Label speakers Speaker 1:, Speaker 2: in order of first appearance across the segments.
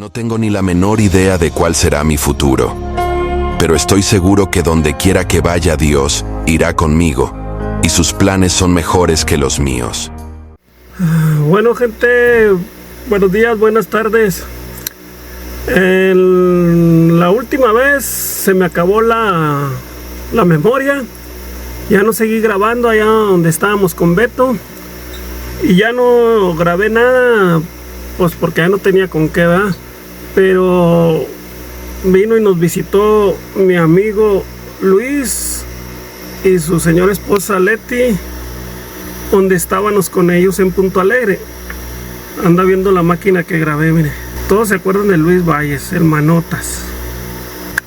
Speaker 1: No tengo ni la menor idea de cuál será mi futuro, pero estoy seguro que donde quiera que vaya Dios, irá conmigo, y sus planes son mejores que los míos.
Speaker 2: Bueno, gente, buenos días, buenas tardes. La última vez se me acabó la memoria. Ya no seguí grabando allá donde estábamos con Beto. Y ya no grabé nada, pues porque ya no tenía con qué, ¿verdad? Pero vino y nos visitó mi amigo Luis y su señora esposa Leti, donde estábamos con ellos en Punto Alegre. Anda viendo la máquina que grabé, mire. Todos se acuerdan de Luis Valles, el Manotas.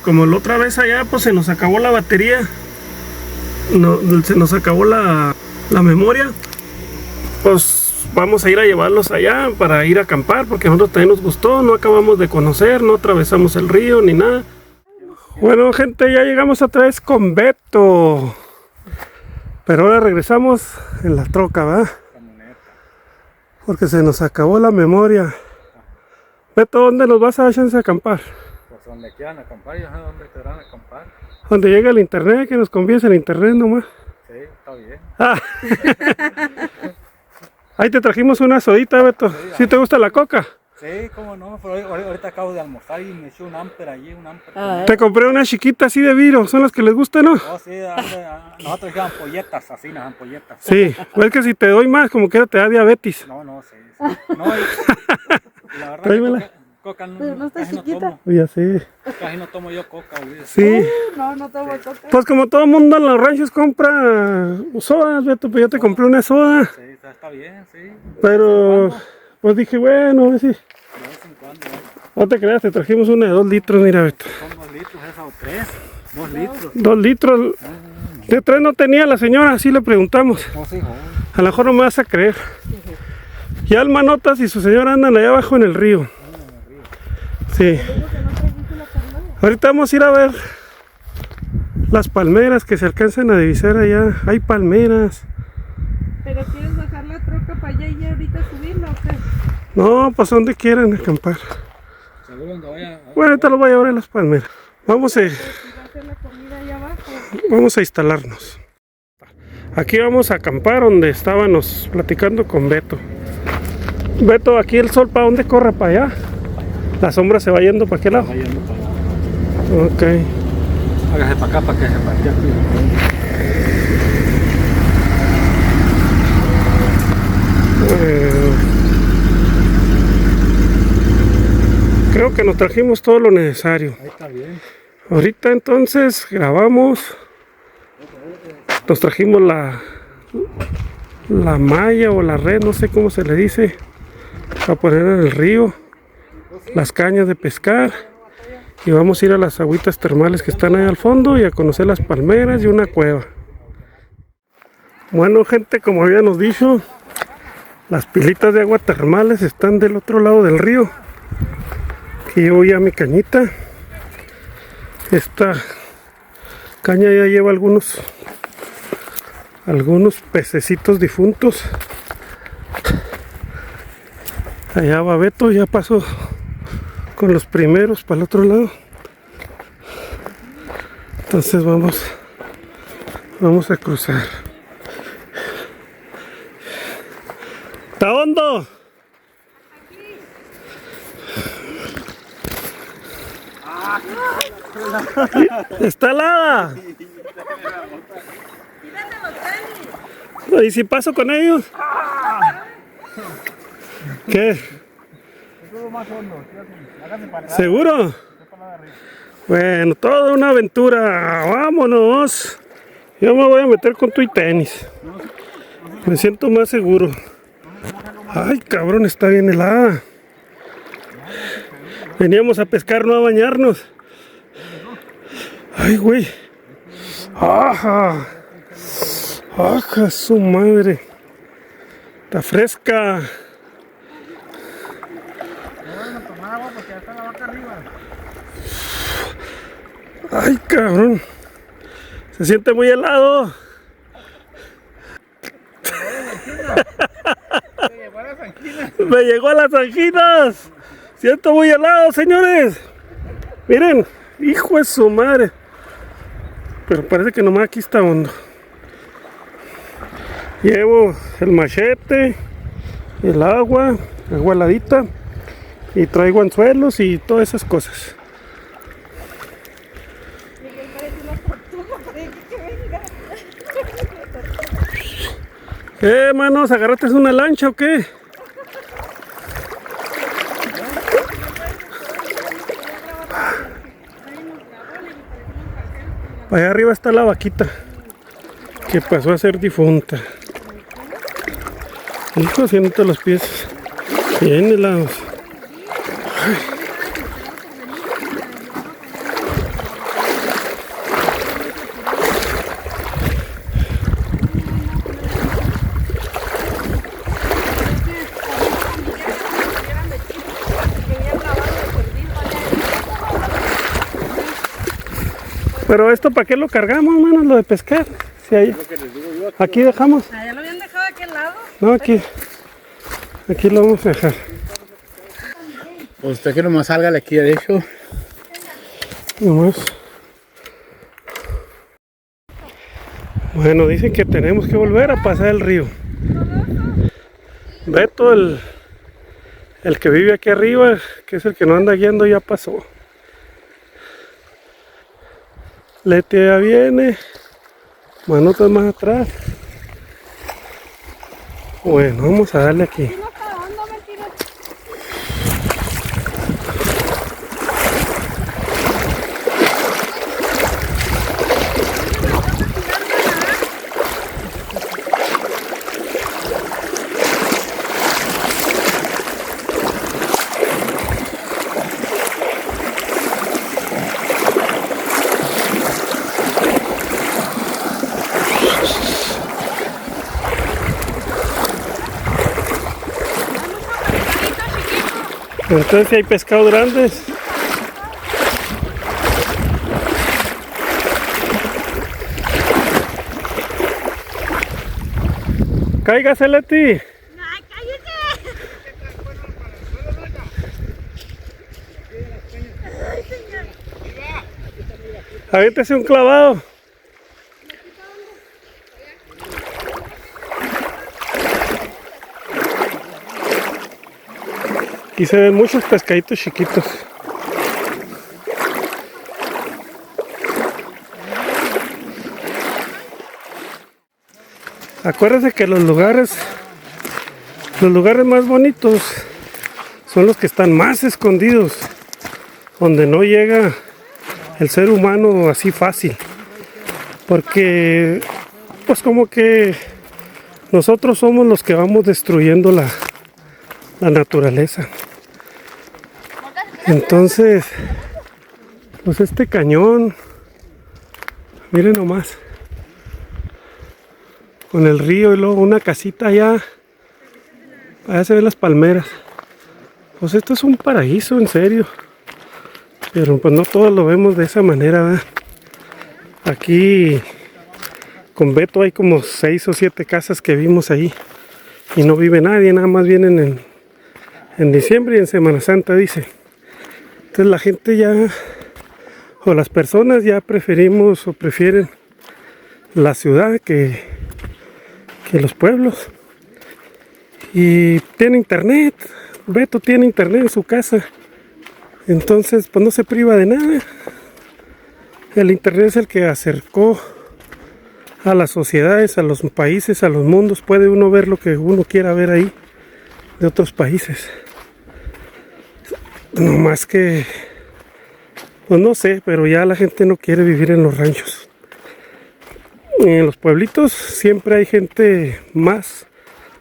Speaker 2: Como la otra vez allá, pues se nos acabó la batería. No, se nos acabó la memoria. Pues vamos a ir a llevarlos allá para ir a acampar, porque a nosotros también nos gustó. No acabamos de conocer, no atravesamos el río ni nada. Bueno, gente, ya llegamos otra vez con Beto. Pero ahora regresamos en la troca, ¿verdad? Porque se nos acabó la memoria. Beto, ¿dónde nos vas a echarse a acampar?
Speaker 3: Pues donde quieran acampar, yo sé dónde querrán acampar.
Speaker 2: Donde llega el internet, que nos conviene el internet nomás.
Speaker 3: Sí, está bien.
Speaker 2: Ah. Ahí te trajimos una sodita, Beto. ¿Sí te gusta la coca?
Speaker 3: Sí, cómo no, pero ahorita acabo de almorzar y me eché un amper allí, un amper.
Speaker 2: Te compré una chiquita así de vidrio, son las que les gustan, ¿no?
Speaker 3: Oh, sí, nosotros llevan ampolletas, así, las ampolletas.
Speaker 2: Sí, pues que si te doy más, como que te da diabetes.
Speaker 3: No, sí. No, la verdad
Speaker 2: Tráemela.
Speaker 3: que coca no,
Speaker 4: Pero no está
Speaker 3: casi
Speaker 4: chiquita.
Speaker 3: no tomo.
Speaker 2: Ya sé.
Speaker 3: Casi no tomo yo coca, güey.
Speaker 2: Sí.
Speaker 4: No tomo coca.
Speaker 2: Pues como todo el mundo en los ranchos compra sodas, Beto, pues yo te compré una soda.
Speaker 3: Sí, está bien, sí.
Speaker 2: Pero, pues dije, bueno, a ver si...
Speaker 3: De vez en cuando,
Speaker 2: No te creas, te trajimos una de 2 litros, mira, Beto.
Speaker 3: son 2 litros esa o 3. 2 litros.
Speaker 2: 2 litros. De 3 no tenía la señora, así le preguntamos.
Speaker 3: Oh, sí, joder.
Speaker 2: A lo mejor no me vas a creer. Ya el Manotas y su señora andan allá abajo en el río. Sí. Ahorita vamos a ir a ver las palmeras que se alcanzan a divisar allá. Hay palmeras.
Speaker 4: ¿Pero quieres bajar la troca para allá y ahorita subirla o qué?
Speaker 2: No, pues donde quieran acampar.
Speaker 3: Seguro donde vaya.
Speaker 2: Bueno, ahorita los voy a llevar a las palmeras. Vamos
Speaker 4: ¿Va a hacer la comida allá abajo?
Speaker 2: a instalarnos. Aquí vamos a acampar donde estábamos platicando con Beto. Beto, aquí el sol, ¿para dónde corre? ¿Para allá? La sombra se va yendo para qué lado.
Speaker 3: Vayando para allá.
Speaker 2: Ok.
Speaker 3: Hágase para acá para que se parquee aquí.
Speaker 2: Creo que nos trajimos todo lo necesario.
Speaker 3: Ahí está bien.
Speaker 2: Ahorita entonces grabamos. Nos trajimos la malla o la red, no sé cómo se le dice, para poner en el río. Las cañas de pescar. Y vamos a ir a las agüitas termales que están ahí al fondo y a conocer las palmeras y una cueva. Bueno, gente, como habíamos dicho, las pilitas de agua termales están del otro lado del río. Aquí llevo ya mi cañita. Esta caña ya lleva algunos pececitos difuntos. Allá va Beto, ya pasó con los primeros para el otro lado. Entonces vamos a cruzar. ¿Está hondo? Está helada. ¿Y si paso con ellos? ¿Qué? ¿Seguro? Bueno, toda una aventura. Vámonos. Yo me voy a meter con tu y tenis. Me siento más seguro. Ay, cabrón, está bien helada. Veníamos a pescar, no a bañarnos. Ay, güey. Ajá. Ajá, su madre. Está fresca. Ay, cabrón. Se siente muy helado. Me llegó a las anginas. Siento muy helado, señores. Miren, hijo de su madre. Pero parece que nomás aquí está hondo. Llevo el machete, el agua heladita, y traigo anzuelos y todas esas cosas.
Speaker 4: Miguel parece una tortuga, parece que venga.
Speaker 2: Manos, ¿agarraste una lancha o qué? Allá arriba está la vaquita que pasó a ser difunta. Hijo, siento los pies bien helados. Pero esto, ¿para qué lo cargamos, hermano? Lo de pescar. Si hay... Aquí dejamos.
Speaker 4: ¿Ya lo habían dejado de aquel lado?
Speaker 2: No, aquí lo vamos a dejar.
Speaker 3: Pues usted que nomás salga de aquí derecho.
Speaker 2: Nomás. Bueno, dicen que tenemos que volver a pasar el río. Beto, el que vive aquí arriba, que es el que no anda guiando, ya pasó. Leti ya viene. Manotas más atrás. Bueno, vamos a darle aquí. Entonces si hay pescado grandes. Cáigase, Leti.
Speaker 4: ¡Ay, cállate!
Speaker 2: Aviéntese un clavado. Aquí se ven muchos pescaditos chiquitos. Acuérdense que los lugares más bonitos son los que están más escondidos, donde no llega el ser humano así fácil, porque pues como que nosotros somos los que vamos destruyendo la naturaleza. Entonces, pues este cañón, miren nomás, con el río y luego una casita allá se ven las palmeras. Pues esto es un paraíso, en serio. Pero pues no todos lo vemos de esa manera, ¿verdad? Aquí con Beto hay como 6 o 7 casas que vimos ahí y no vive nadie, nada más vienen en diciembre y en Semana Santa, dice. Entonces la gente ya, o las personas ya prefieren la ciudad que los pueblos. Y tiene internet, Beto tiene internet en su casa, entonces pues no se priva de nada. El internet es el que acercó a las sociedades, a los países, a los mundos. Puede uno ver lo que uno quiera ver ahí de otros países. No más que, pues no sé, pero ya la gente no quiere vivir en los ranchos. En los pueblitos siempre hay gente más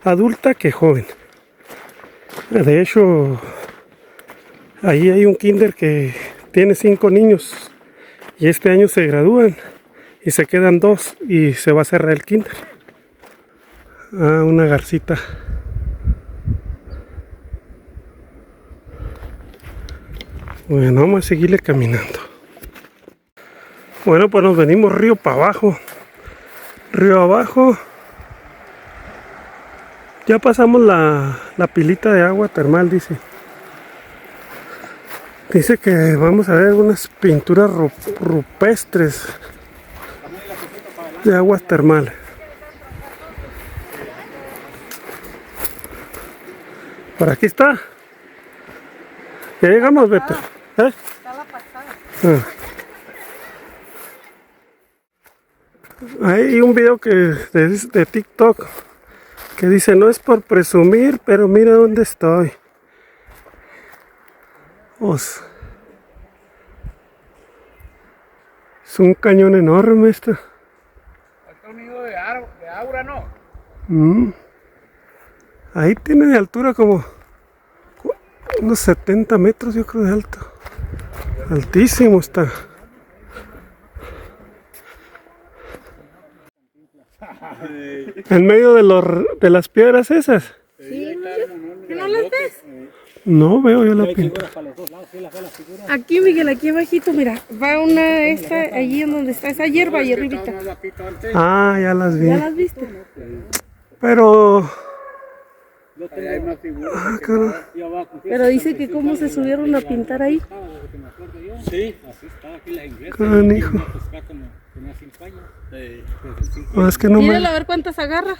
Speaker 2: adulta que joven. De hecho, ahí hay un kinder que tiene 5 niños y este año se gradúan y se quedan 2 y se va a cerrar el kinder. Una garcita. Bueno, vamos a seguirle caminando. Bueno, pues nos venimos río para abajo. Río abajo. Ya pasamos la pilita de agua termal, dice. Dice que vamos a ver unas pinturas rupestres de aguas termales. Por aquí está. Ya llegamos, Beto. ¿Eh? Hay un video que de TikTok que dice: no es por presumir, pero mira dónde estoy. Es un cañón enorme esto.
Speaker 3: Está unido de aura, ¿no?
Speaker 2: Ahí tiene de altura como unos 70 metros, yo creo, de alto. Altísimo está. En medio de las piedras esas.
Speaker 4: Sí, ¿que no las ves?
Speaker 2: No veo yo la
Speaker 3: Hay
Speaker 2: pintura.
Speaker 3: figuras para los dos lados, sí, las figuras.
Speaker 4: Aquí, Miguel, aquí abajito, mira, va una allí en donde está esa hierba, ahí arribita.
Speaker 2: Ah, ya las vi.
Speaker 4: ¿Ya las viste?
Speaker 2: Pero...
Speaker 3: Hay más figuras.
Speaker 4: Pero dice que cómo se subieron a pintar ahí.
Speaker 3: Sí, así está, aquí las inglesas.
Speaker 2: Canijo.
Speaker 3: Tenía 5 años.
Speaker 2: No, es que no
Speaker 4: Míralo
Speaker 2: me...
Speaker 4: a ver cuántas agarra.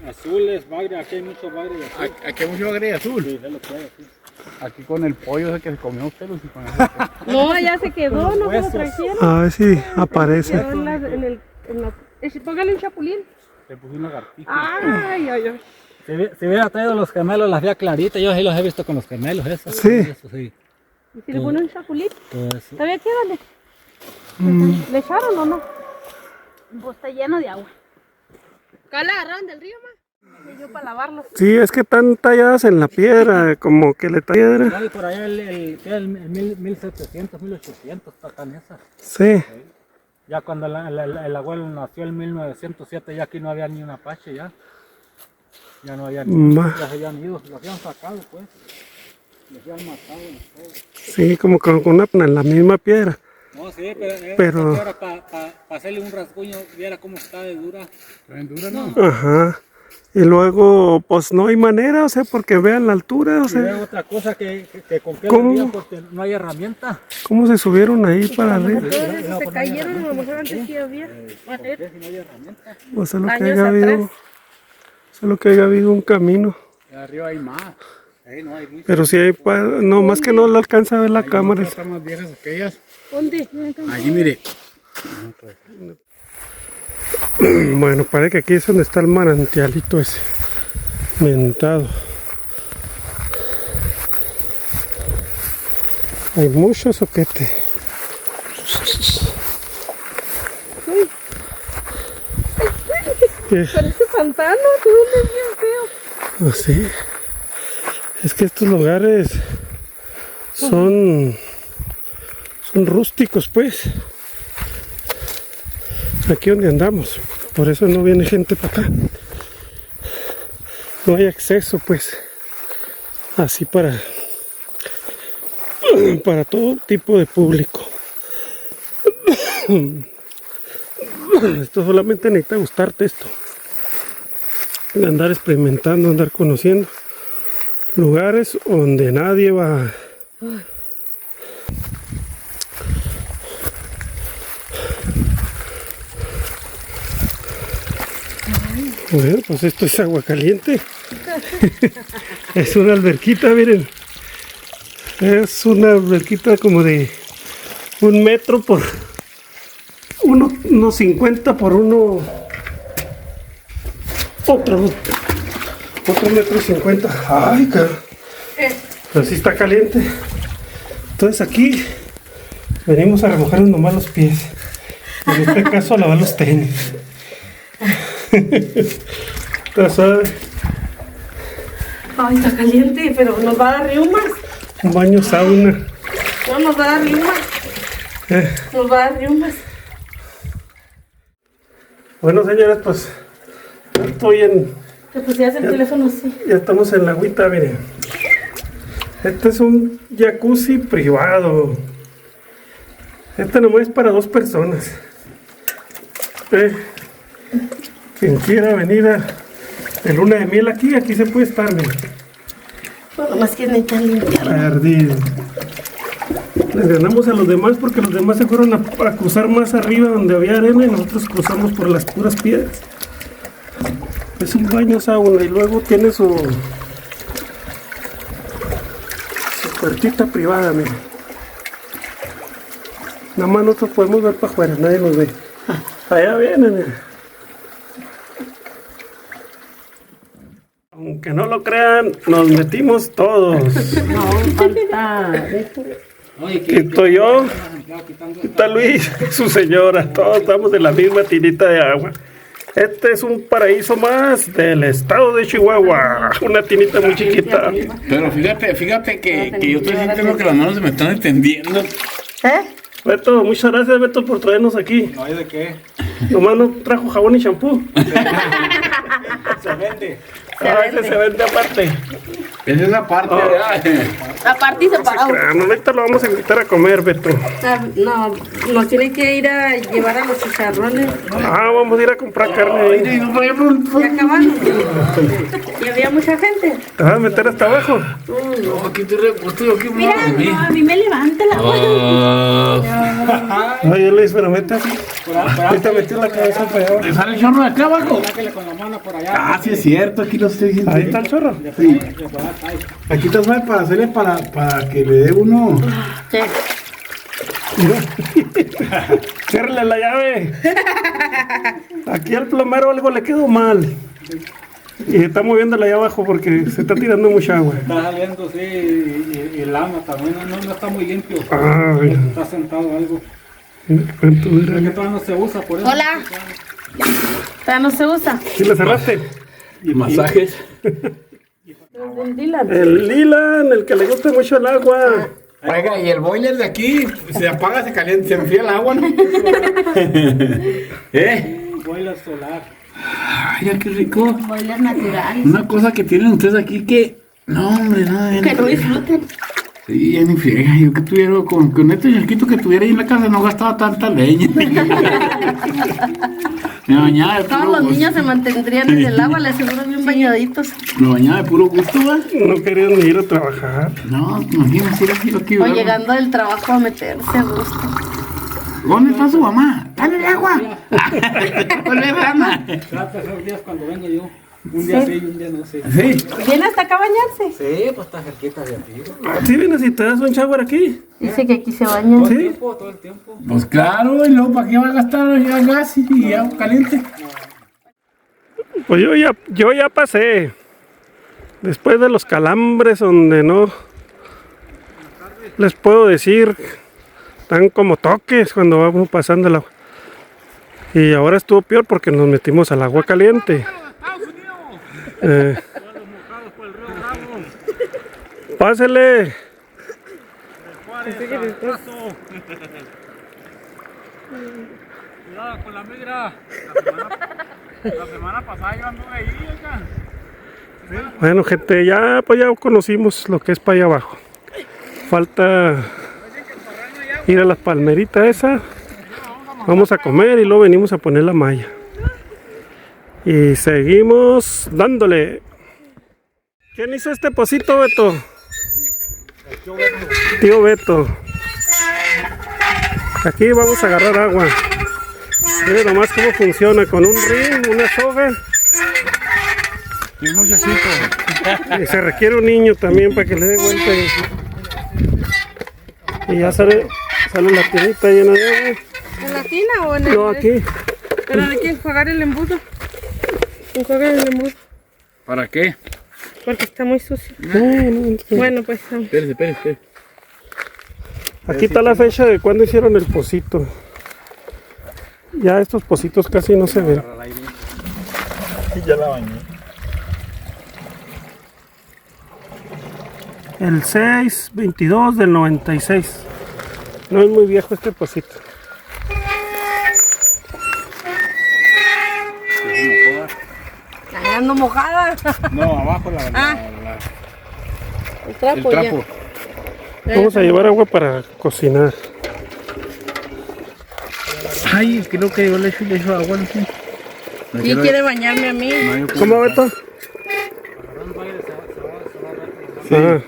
Speaker 3: Azules, bagre, aquí hay mucho bagre y azul. Aquí hay mucho bagre y azul. Sí, es lo que hay aquí. Aquí con el pollo ese que se comió usted, y con eso.
Speaker 4: No, ya se quedó, no se lo trajeron.
Speaker 2: A ver si aparece.
Speaker 4: Quedó póngale un chapulín.
Speaker 3: Le puse una lagartija.
Speaker 4: Ay, ay, ay.
Speaker 3: Si hubiera traído los gemelos, las había claritas, yo sí los he visto con los gemelos, esos.
Speaker 2: Sí.
Speaker 3: Eso, sí.
Speaker 4: ¿Y si le pone un chapulín?
Speaker 3: Todo eso.
Speaker 4: ¿Todavía queda? ¿Le echaron o no? Pues está lleno de agua. ¿Acá la agarraron del río, ma? Y yo para lavarlo.
Speaker 2: Sí, es que están talladas en la piedra, como que le piedra.
Speaker 3: No, y por allá el 1700, 1800 están esas.
Speaker 2: Sí.
Speaker 3: Ya cuando el abuelo nació en 1907, ya aquí no había ni un apache, ya. Ya no había ni ya se habían ido, los habían sacado, pues. Los habían matado.
Speaker 2: Sí, como con en la misma piedra.
Speaker 3: No, sí,
Speaker 2: Pero...
Speaker 3: para hacerle un rasguño, viera cómo está de dura. ¿Está bien dura, no?
Speaker 2: Ajá. Y luego, pues no hay manera, o sea, porque vean la altura, o
Speaker 3: Y
Speaker 2: sea.
Speaker 3: luego otra cosa que con qué
Speaker 2: ¿Cómo?
Speaker 3: día, porque no hay herramienta.
Speaker 2: ¿Cómo se subieron ahí para arriba?
Speaker 4: Todos se cayeron, a lo mejor antes sí había.
Speaker 3: ¿Por qué si no hay herramienta?
Speaker 2: O sea, lo que
Speaker 4: Años
Speaker 2: haya habido.
Speaker 4: atrás.
Speaker 2: Solo que haya habido un camino.
Speaker 3: Y arriba hay más. Ahí no hay mucho.
Speaker 2: Pero si hay, no, más que no lo alcanza a ver la cámara.
Speaker 3: Están más viejas aquellas.
Speaker 4: ¿Dónde?
Speaker 3: Allí, mire.
Speaker 2: Bueno, parece que aquí es donde está el manantialito ese. Mentado. Hay mucho soquete. ¿Qué?
Speaker 4: Parece pantano, tú es bien feo.
Speaker 2: Así. Es que estos lugares son rústicos, pues. Aquí donde andamos. Por eso no viene gente para acá. No hay acceso, pues. Así para todo tipo de público. Esto solamente necesita gustarte esto. De andar experimentando, andar conociendo lugares donde nadie va. Bueno, pues esto es agua caliente. Es una alberquita, miren. Es una alberquita como de 1 metro por unos 50 por otro metro 50. Ay, cabrón. Pero sí está caliente. Entonces aquí venimos a remojarnos nomás los pies. En este caso a lavar los tenis. Está suave.
Speaker 4: Ay, está caliente, pero nos va a dar riumas.
Speaker 2: Un baño sauna.
Speaker 4: No, nos va a dar riumas. Nos va a dar riumas.
Speaker 2: Bueno, señores, pues estoy en...
Speaker 4: Te pusieras el teléfono así.
Speaker 2: Ya estamos en la agüita, miren. Este es un jacuzzi privado. Este nomás es para 2 personas. Quien quiera venir de luna de miel aquí se puede estar, miren.
Speaker 4: Bueno, más que necesitan limpiar.
Speaker 2: Perdido. Les ganamos a los demás porque los demás se fueron a cruzar más arriba donde había arena y nosotros cruzamos por las puras piedras. Es un baño sauna y luego tiene su puertita privada, miren. Nada más nosotros podemos ver para afuera, nadie nos ve. Allá vienen, miren. Aunque no lo crean, nos metimos todos.
Speaker 4: No, falta.
Speaker 2: Quito yo, está Luis, su señora, todos estamos en la misma tinita de agua. Este es un paraíso más del estado de Chihuahua, una tinita muy chiquita.
Speaker 5: Pero fíjate que yo estoy sintiendo que las manos se me están extendiendo.
Speaker 2: Beto, muchas gracias Beto por traernos aquí.
Speaker 3: No hay de qué.
Speaker 2: Nomás no trajo jabón y champú.
Speaker 3: Se vende.
Speaker 2: Ese se vende aparte.
Speaker 5: Es esa parte.
Speaker 4: Aparte y separado.
Speaker 2: Ahorita lo vamos a invitar a comer, Beto.
Speaker 4: No, nos tiene que ir a llevar a los chicharrones.
Speaker 2: Vamos a ir a comprar carne ahí.
Speaker 4: Ya acabaron. Y había mucha gente.
Speaker 2: ¿Te vas a meter hasta abajo?
Speaker 5: No, aquí estoy repuesto, yo aquí
Speaker 4: Mira, no, a mí me levanta la
Speaker 2: Oye Luis, pero mete así. Ahorita metió la cabeza para allá.
Speaker 5: ¿Te sale el chorro de acá abajo?
Speaker 3: Sáquele con la mano por allá.
Speaker 5: Ah, sí es cierto, aquí lo estoy diciendo.
Speaker 2: Ahí está el chorro.
Speaker 5: Sí. Aquí está mal para hacerle para que le dé uno.
Speaker 4: Sí.
Speaker 2: Ciérrale la llave. Aquí al plomero algo le quedó mal. Y está moviendo allá abajo porque se está tirando mucha agua.
Speaker 3: Está saliendo, sí, y el agua también no está muy limpio. Está sentado algo.
Speaker 2: ¿Cuánto dura?
Speaker 3: Es que todavía no se usa, por eso.
Speaker 4: Hola. Todavía no se usa.
Speaker 2: ¿Sí le cerraste?
Speaker 5: Y masajes.
Speaker 4: El Dylan.
Speaker 2: El Lilan, el que le gusta mucho el agua.
Speaker 5: Oiga, y el boiler de aquí se apaga, se calienta, se enfría el agua, ¿no?
Speaker 3: Boiler solar.
Speaker 5: Ay, qué rico.
Speaker 4: Boiler natural.
Speaker 5: Una cosa que tienen ustedes aquí que... No, hombre, nada.
Speaker 4: Que no disfruten.
Speaker 5: Sí, ya ni friega. Yo que tuviera, con este chiquito que tuviera ahí en la casa no gastaba tanta leña. Me bañaba de puro
Speaker 4: Todos los
Speaker 5: gusto.
Speaker 4: niños se mantendrían en el agua, les aseguro bien bañaditos.
Speaker 5: Me bañaba de puro gusto, ¿va?
Speaker 2: No querían ni ir a trabajar.
Speaker 5: No, imagínate, ir aquí,
Speaker 4: O
Speaker 5: ¿verdad?
Speaker 4: llegando del trabajo a meterse a gusto.
Speaker 5: ¿Dónde está su mamá? ¡Dale el agua! ¡Dale rana!
Speaker 3: Trata esos días cuando vengo yo. Un día sí y un día no sé.
Speaker 5: Sí.
Speaker 4: ¿Viene hasta acá a bañarse?
Speaker 3: Sí, pues está cerquita de aquí.
Speaker 2: ¿Sí vienes y te das un shower aquí?
Speaker 4: Dice que aquí se bañan.
Speaker 2: ¿Sí?
Speaker 3: Todo el tiempo.
Speaker 5: Pues claro, y luego, ¿para qué va a gastar ya gas y agua caliente?
Speaker 2: Pues yo ya pasé. Después de los calambres donde no les puedo decir, están como toques cuando vamos pasando el agua. Y ahora estuvo peor porque nos metimos al agua caliente. Pásele.
Speaker 3: Cuidado con la migra. La semana pasada yo anduve ahí, acá.
Speaker 2: Bueno, gente, ya pues ya conocimos lo que es para allá abajo. Falta ir a las palmeritas esas. Vamos a comer y luego venimos a poner la malla. Y seguimos dándole. ¿Quién hizo este pocito, Beto? Tío Beto. Aquí vamos a agarrar agua. Miren nomás cómo funciona con un ring, una soga.
Speaker 5: Y un muchachito.
Speaker 2: Y se requiere un niño también para que le dé vuelta. Y ya sale la tinita llena de agua.
Speaker 4: ¿En la tina o en el...?
Speaker 2: No, aquí.
Speaker 4: Pero hay que enjuagar el embudo. Enjuagar el embudo.
Speaker 5: ¿Para qué?
Speaker 4: Porque está muy sucio.
Speaker 2: No.
Speaker 4: Bueno, pues...
Speaker 5: Espérese.
Speaker 2: Aquí está la fecha de cuando hicieron el pocito. Ya estos pocitos casi no se ven.
Speaker 5: Ya la bañé.
Speaker 2: El 6/22 del 96. No es muy viejo este pocito.
Speaker 4: Ando mojada.
Speaker 5: No, abajo
Speaker 4: El
Speaker 5: el
Speaker 4: trapo,
Speaker 5: trapo.
Speaker 2: Vamos a llevar agua para cocinar.
Speaker 5: Ay, creo que yo le echo agua, no sé.
Speaker 4: ya. ¿Y quiere bañarme a mí?
Speaker 2: ¿Cómo, Beto? Ah.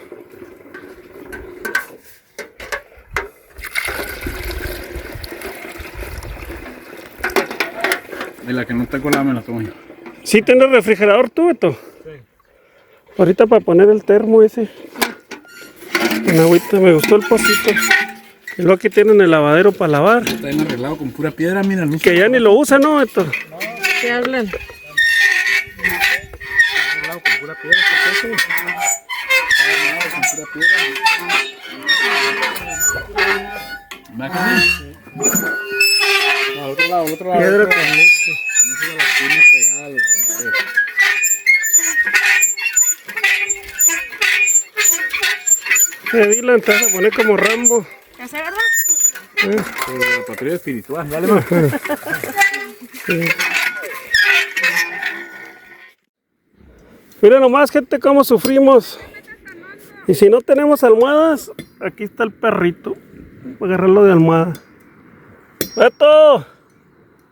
Speaker 5: De la que no está colada me la tomo yo.
Speaker 2: ¿Sí tienes refrigerador tú, Beto? Sí. Ahorita para poner el termo ese. Con agüita, me gustó el pocito. Y luego aquí tienen el lavadero para lavar.
Speaker 5: Está bien arreglado con pura piedra, mira, luz.
Speaker 2: Que ya ni lo usa, ¿no, Beto?
Speaker 4: ¿Qué hablan?
Speaker 5: Arreglado con pura piedra, ¿qué es eso? Está con pura piedra. Imagínate. Al otro lado, al otro lado.
Speaker 2: Piedra
Speaker 5: No
Speaker 2: con esto.
Speaker 5: se las tiene pegadas, güey.
Speaker 2: Dylan, te vas a poner como Rambo.
Speaker 4: ¿Ya se verdad?
Speaker 5: La patrulla espiritual, dale más.
Speaker 2: Miren nomás, gente, cómo sufrimos. Y si no tenemos almohadas, aquí está el perrito. Voy a agarrarlo de almohada. ¡Beto!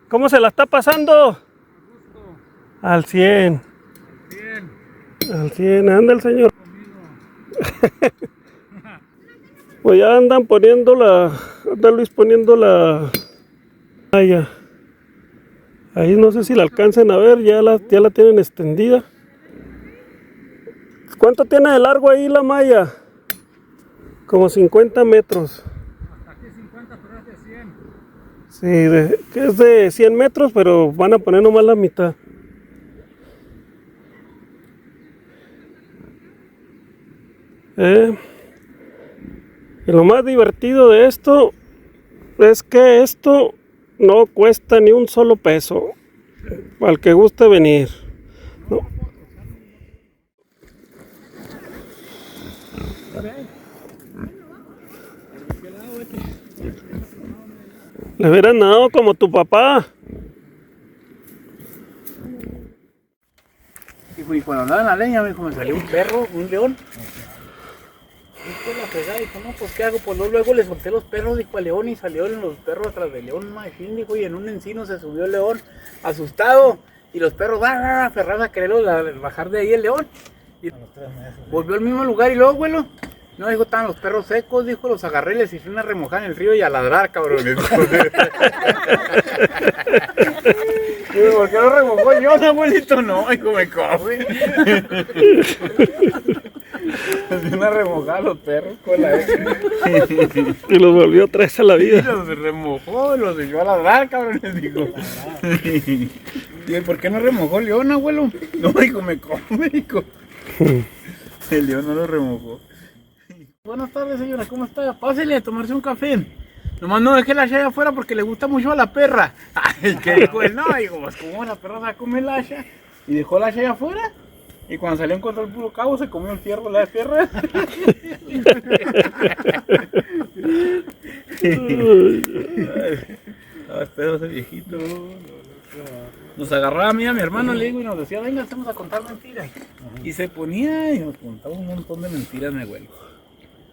Speaker 2: ¿Cómo se la está pasando? Al 100. Al 100, anda el señor. Pues ya andan poniendo anda Luis poniendo la malla. Ahí no sé si la alcancen a ver, ya la tienen extendida. ¿Cuánto tiene de largo ahí la malla? Como 50 metros.
Speaker 3: Hasta aquí 50, pero es de 100.
Speaker 2: Sí, que es de 100 metros, pero van a poner nomás la mitad. Y lo más divertido de esto es que esto no cuesta ni un solo peso. Al que guste venir. No. Le hubieran dado como tu papá.
Speaker 5: Y cuando andaba en la leña, me salió un perro, un león. Y pues la pegada, dijo, no, pues ¿qué hago? Pues luego le solté los perros, dijo al león, y salieron los perros atrás del león, imagín, dijo, y en un encino se subió el león, asustado, y los perros, aferrados a quererlo bajar de ahí el león. Y volvió al mismo lugar, y luego, abuelo, no, dijo, estaban los perros secos, dijo, los agarré, les hice una remojada en el río y a ladrar, cabrones. Digo, ¿por qué no remojó yo, abuelito? No, hijo, me come. Hacía una remojada a los perros con la
Speaker 2: Y los volvió a traerse a la vida.
Speaker 5: Y los remojó, los echó a ladrar, cabrones, dijo. Digo, ¿por qué no remojó el león, abuelo? No, hijo, me come, hijo. El león no lo remojó. Buenas tardes, señora, ¿cómo está? Pásele a tomarse un café. Nomás no deje la chaya afuera porque le gusta mucho a la perra. Ay, ¿qué dijo él? No, digo, pues como la perra se va a comer la chaya. Y dejó la chaya afuera. Y cuando salió a encontrar el puro cabo, se comió el fierro, la perra. Espero ese viejito. Nos agarraba a mí y a mi hermano, le digo, y nos decía, venga, vamos a contar mentiras. Y se ponía y nos contaba un montón de mentiras, mi abuelo.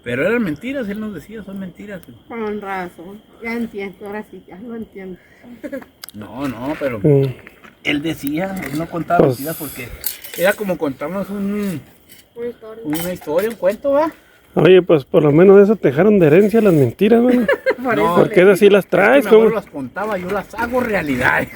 Speaker 5: Pero eran mentiras, él nos decía, son mentiras.
Speaker 4: Con razón, ya entiendo, ahora sí, ya lo entiendo.
Speaker 5: No, pero él decía, él no contaba mentiras porque era como contarnos una historia, un cuento, ¿va?
Speaker 2: Oye, pues por lo menos eso te dejaron de herencia las mentiras, ¿no?
Speaker 5: No,
Speaker 2: ¿Por qué esas sí las traes?
Speaker 5: Es que mi abuelo las contaba, yo las hago realidad.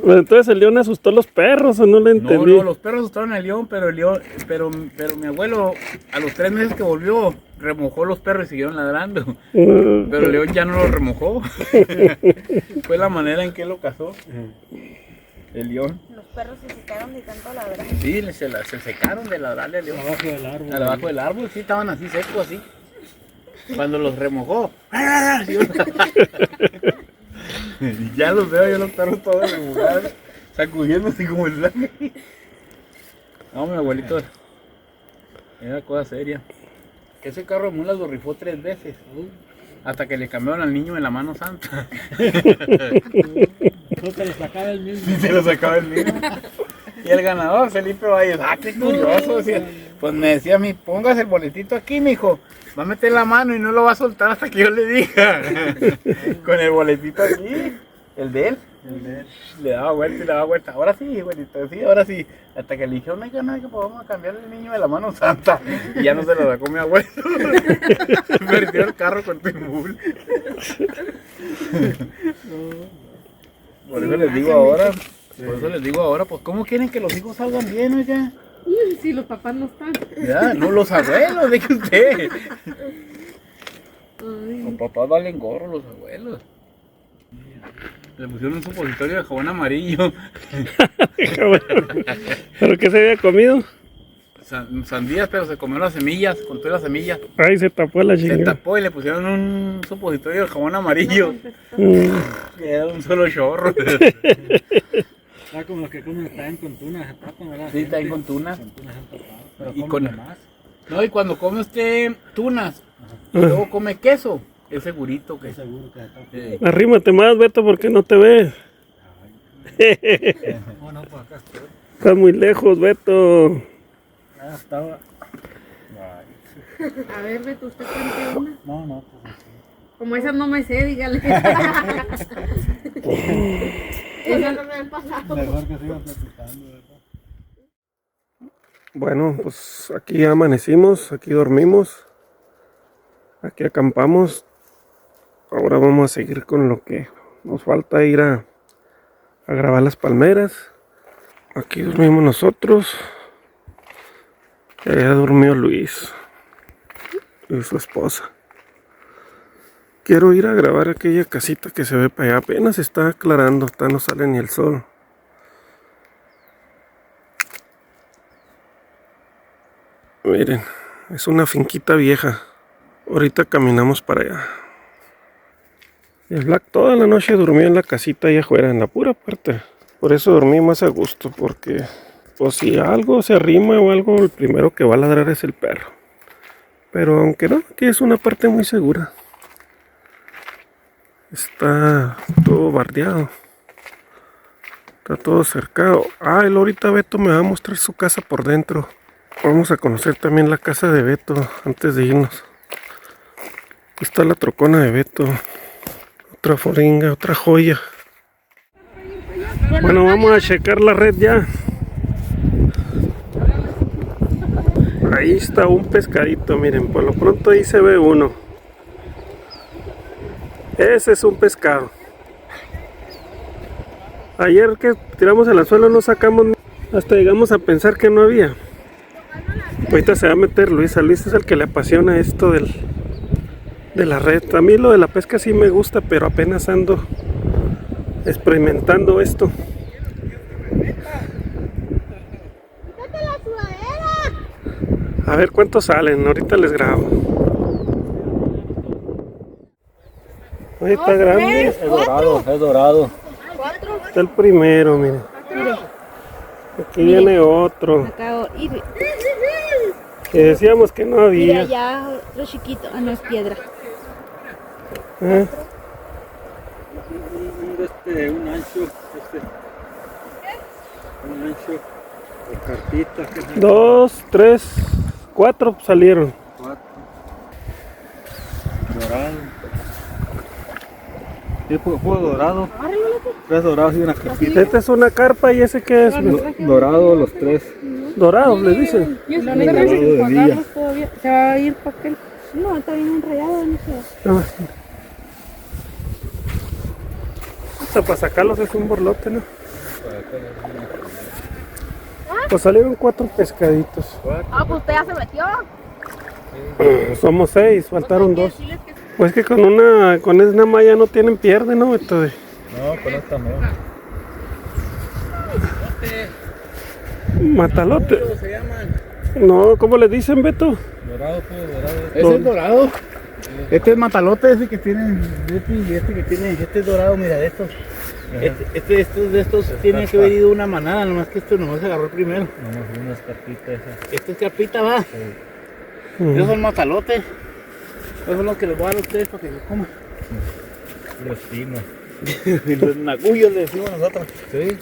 Speaker 2: Entonces el león asustó a los perros, ¿o no le entendí?
Speaker 5: No, los perros asustaron al león, pero mi abuelo a los 3 meses que volvió remojó los perros y siguieron ladrando. Pero el león ya no los remojó. Fue la manera en que lo cazó. El león.
Speaker 4: Los perros se secaron de tanto ladrar.
Speaker 5: Sí, se secaron de ladrarle al león.
Speaker 3: Abajo del árbol.
Speaker 5: Abajo del árbol, sí, estaban así secos, así. Cuando los remojó. Ya los veo yo los perros todos remojados, sacudiéndose como el blanco. No, mi abuelito era cosa seria. Que ese carro de mulas lo rifó 3 veces. Hasta que le cambiaron al niño de la mano santa.
Speaker 3: No se lo sacaba el mismo.
Speaker 5: Sí, se lo sacaba el mismo. Y el ganador, Felipe Valles, qué curioso. Decía, pues me decía a mí, póngase el boletito aquí, mijo. Va a meter la mano y no lo va a soltar hasta que yo le diga. Con el boletito aquí, el de él. Le daba vuelta y le daba vuelta. Ahora sí, abuelito, sí, ahora sí. Hasta que le dije, no, pues vamos a cambiarle el niño de la mano santa. Y ya no se lo sacó mi abuelo. Perdió el carro con Timbul. Por eso les digo ahora, pues, ¿cómo quieren que los hijos salgan bien, oiga?
Speaker 4: Si los papás no están.
Speaker 5: Ya, no, los abuelos, deje usted. Los papás valen gorro, los abuelos. Le pusieron un supositorio de jabón amarillo.
Speaker 2: ¿Pero qué se había comido?
Speaker 5: Sandías, pero se comió las semillas, con todas las semillas.
Speaker 2: Ay, se tapó la
Speaker 5: Se
Speaker 2: chingada.
Speaker 5: tapó y le pusieron un supositorio de jabón amarillo. Era un solo chorro.
Speaker 3: Está como los que comen, está en con tuna, se tapan, ¿verdad?
Speaker 5: Sí, está ahí con tuna.
Speaker 3: Pero
Speaker 5: Y
Speaker 3: comen
Speaker 5: con-
Speaker 3: de más.
Speaker 5: No, y cuando come usted tunas y luego come queso, es segurito que...
Speaker 3: Estoy seguro que se tapan.
Speaker 2: Arrímate más, Beto, porque no te ves.
Speaker 3: No, no, pues acá estoy.
Speaker 2: Estás muy lejos, Beto.
Speaker 3: Ah, estaba.
Speaker 4: A ver, Beto, usted cuente una.
Speaker 3: No, pues así.
Speaker 4: Como esas no me sé, dígale. Esas no me han pasado.
Speaker 3: Mejor que sigan platicando, ¿verdad?
Speaker 2: Bueno, pues aquí amanecimos, aquí dormimos, aquí acampamos. Ahora vamos a seguir con lo que nos falta, ir a grabar las palmeras. Aquí dormimos nosotros. Y allá durmió Luis y su esposa. Quiero ir a grabar aquella casita que se ve para allá. Apenas está aclarando, no sale ni el sol. Miren, es una finquita vieja. Ahorita caminamos para allá. Y el Black toda la noche durmió en la casita allá afuera, en la pura puerta. Por eso dormí más a gusto, porque pues si algo se arrima o algo, el primero que va a ladrar es el perro. Pero aunque no, aquí es una parte muy segura. Está todo bardeado. Está todo cercado. Ah, él ahorita Beto me va a mostrar su casa por dentro. Vamos a conocer también la casa de Beto antes de irnos. Aquí está la trocona de Beto. Otra foringa, otra joya. Bueno, vamos a checar la red ya. Ahí está un pescadito, miren, por lo pronto ahí se ve uno. Ese es un pescado. Ayer que tiramos el anzuelo no sacamos, hasta llegamos a pensar que no había. Ahorita se va a meter Luis. A Luis es el que le apasiona esto de la red. A mí lo de la pesca sí me gusta, pero apenas ando experimentando esto. A ver cuántos salen, ahorita les grabo. Ahí está grande.
Speaker 3: Es dorado.
Speaker 2: Está el primero, miren. Aquí viene otro.
Speaker 4: Acá,
Speaker 2: Que decíamos que no
Speaker 4: mira,
Speaker 2: había.
Speaker 4: ya otro chiquito. Ah, no es piedra.
Speaker 2: ¿Eh?
Speaker 3: Un ancho, un ancho de cartita.
Speaker 2: 2, 3, 4 salieron.
Speaker 3: 4. Dorado. Sí, fue dorado. 3 dorados y una carpita.
Speaker 2: Esta es una carpa y ese que es
Speaker 3: Dorado los 3.
Speaker 2: dorado, le dicen.
Speaker 4: Y es
Speaker 3: Dorado de día.
Speaker 4: todavía. Se va a ir para aquel. No, está bien enrayado, no sé.
Speaker 2: Ah, hasta para sacarlos es un borlote, ¿no? Pues salieron 4 pescaditos.
Speaker 4: Ah, pues usted ya se metió.
Speaker 2: Somos 6, faltaron 2. Pues que con una malla no tienen pierde, ¿no? Entonces,
Speaker 3: No, con esta no.
Speaker 2: matalote.
Speaker 5: ¿Cómo se llaman?
Speaker 2: No, ¿cómo le dicen, Beto?
Speaker 3: Dorado, pues dorado.
Speaker 5: Ese es dorado. Este es matalote, ese que tiene y este que tiene, este es dorado, mira, de estos. De estos tiene que haber ido una manada, nomás que esto nomás se agarró primero.
Speaker 3: Nomás unas carpitas esas.
Speaker 5: Este es carpita, va. Esos son matalotes. Esos son los que les voy a dar a ustedes para que los coman.
Speaker 3: Los finos.
Speaker 5: Los nagullos le decimos nosotros.
Speaker 3: Sí.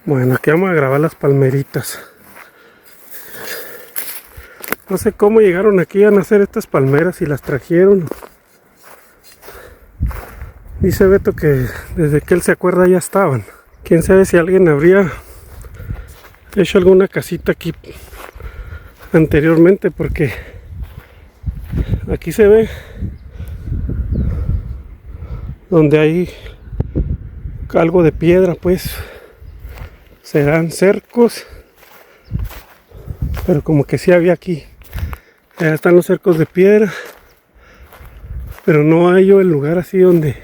Speaker 2: Bueno, aquí vamos a grabar las palmeritas. No sé cómo llegaron aquí a nacer estas palmeras y las trajeron. Dice Beto que desde que él se acuerda ya estaban. Quién sabe si alguien habría hecho alguna casita aquí anteriormente, porque aquí se ve donde hay algo de piedra, pues serán cercos, pero como que sí había aquí. Allá están los cercos de piedra, pero no hay yo el lugar así donde,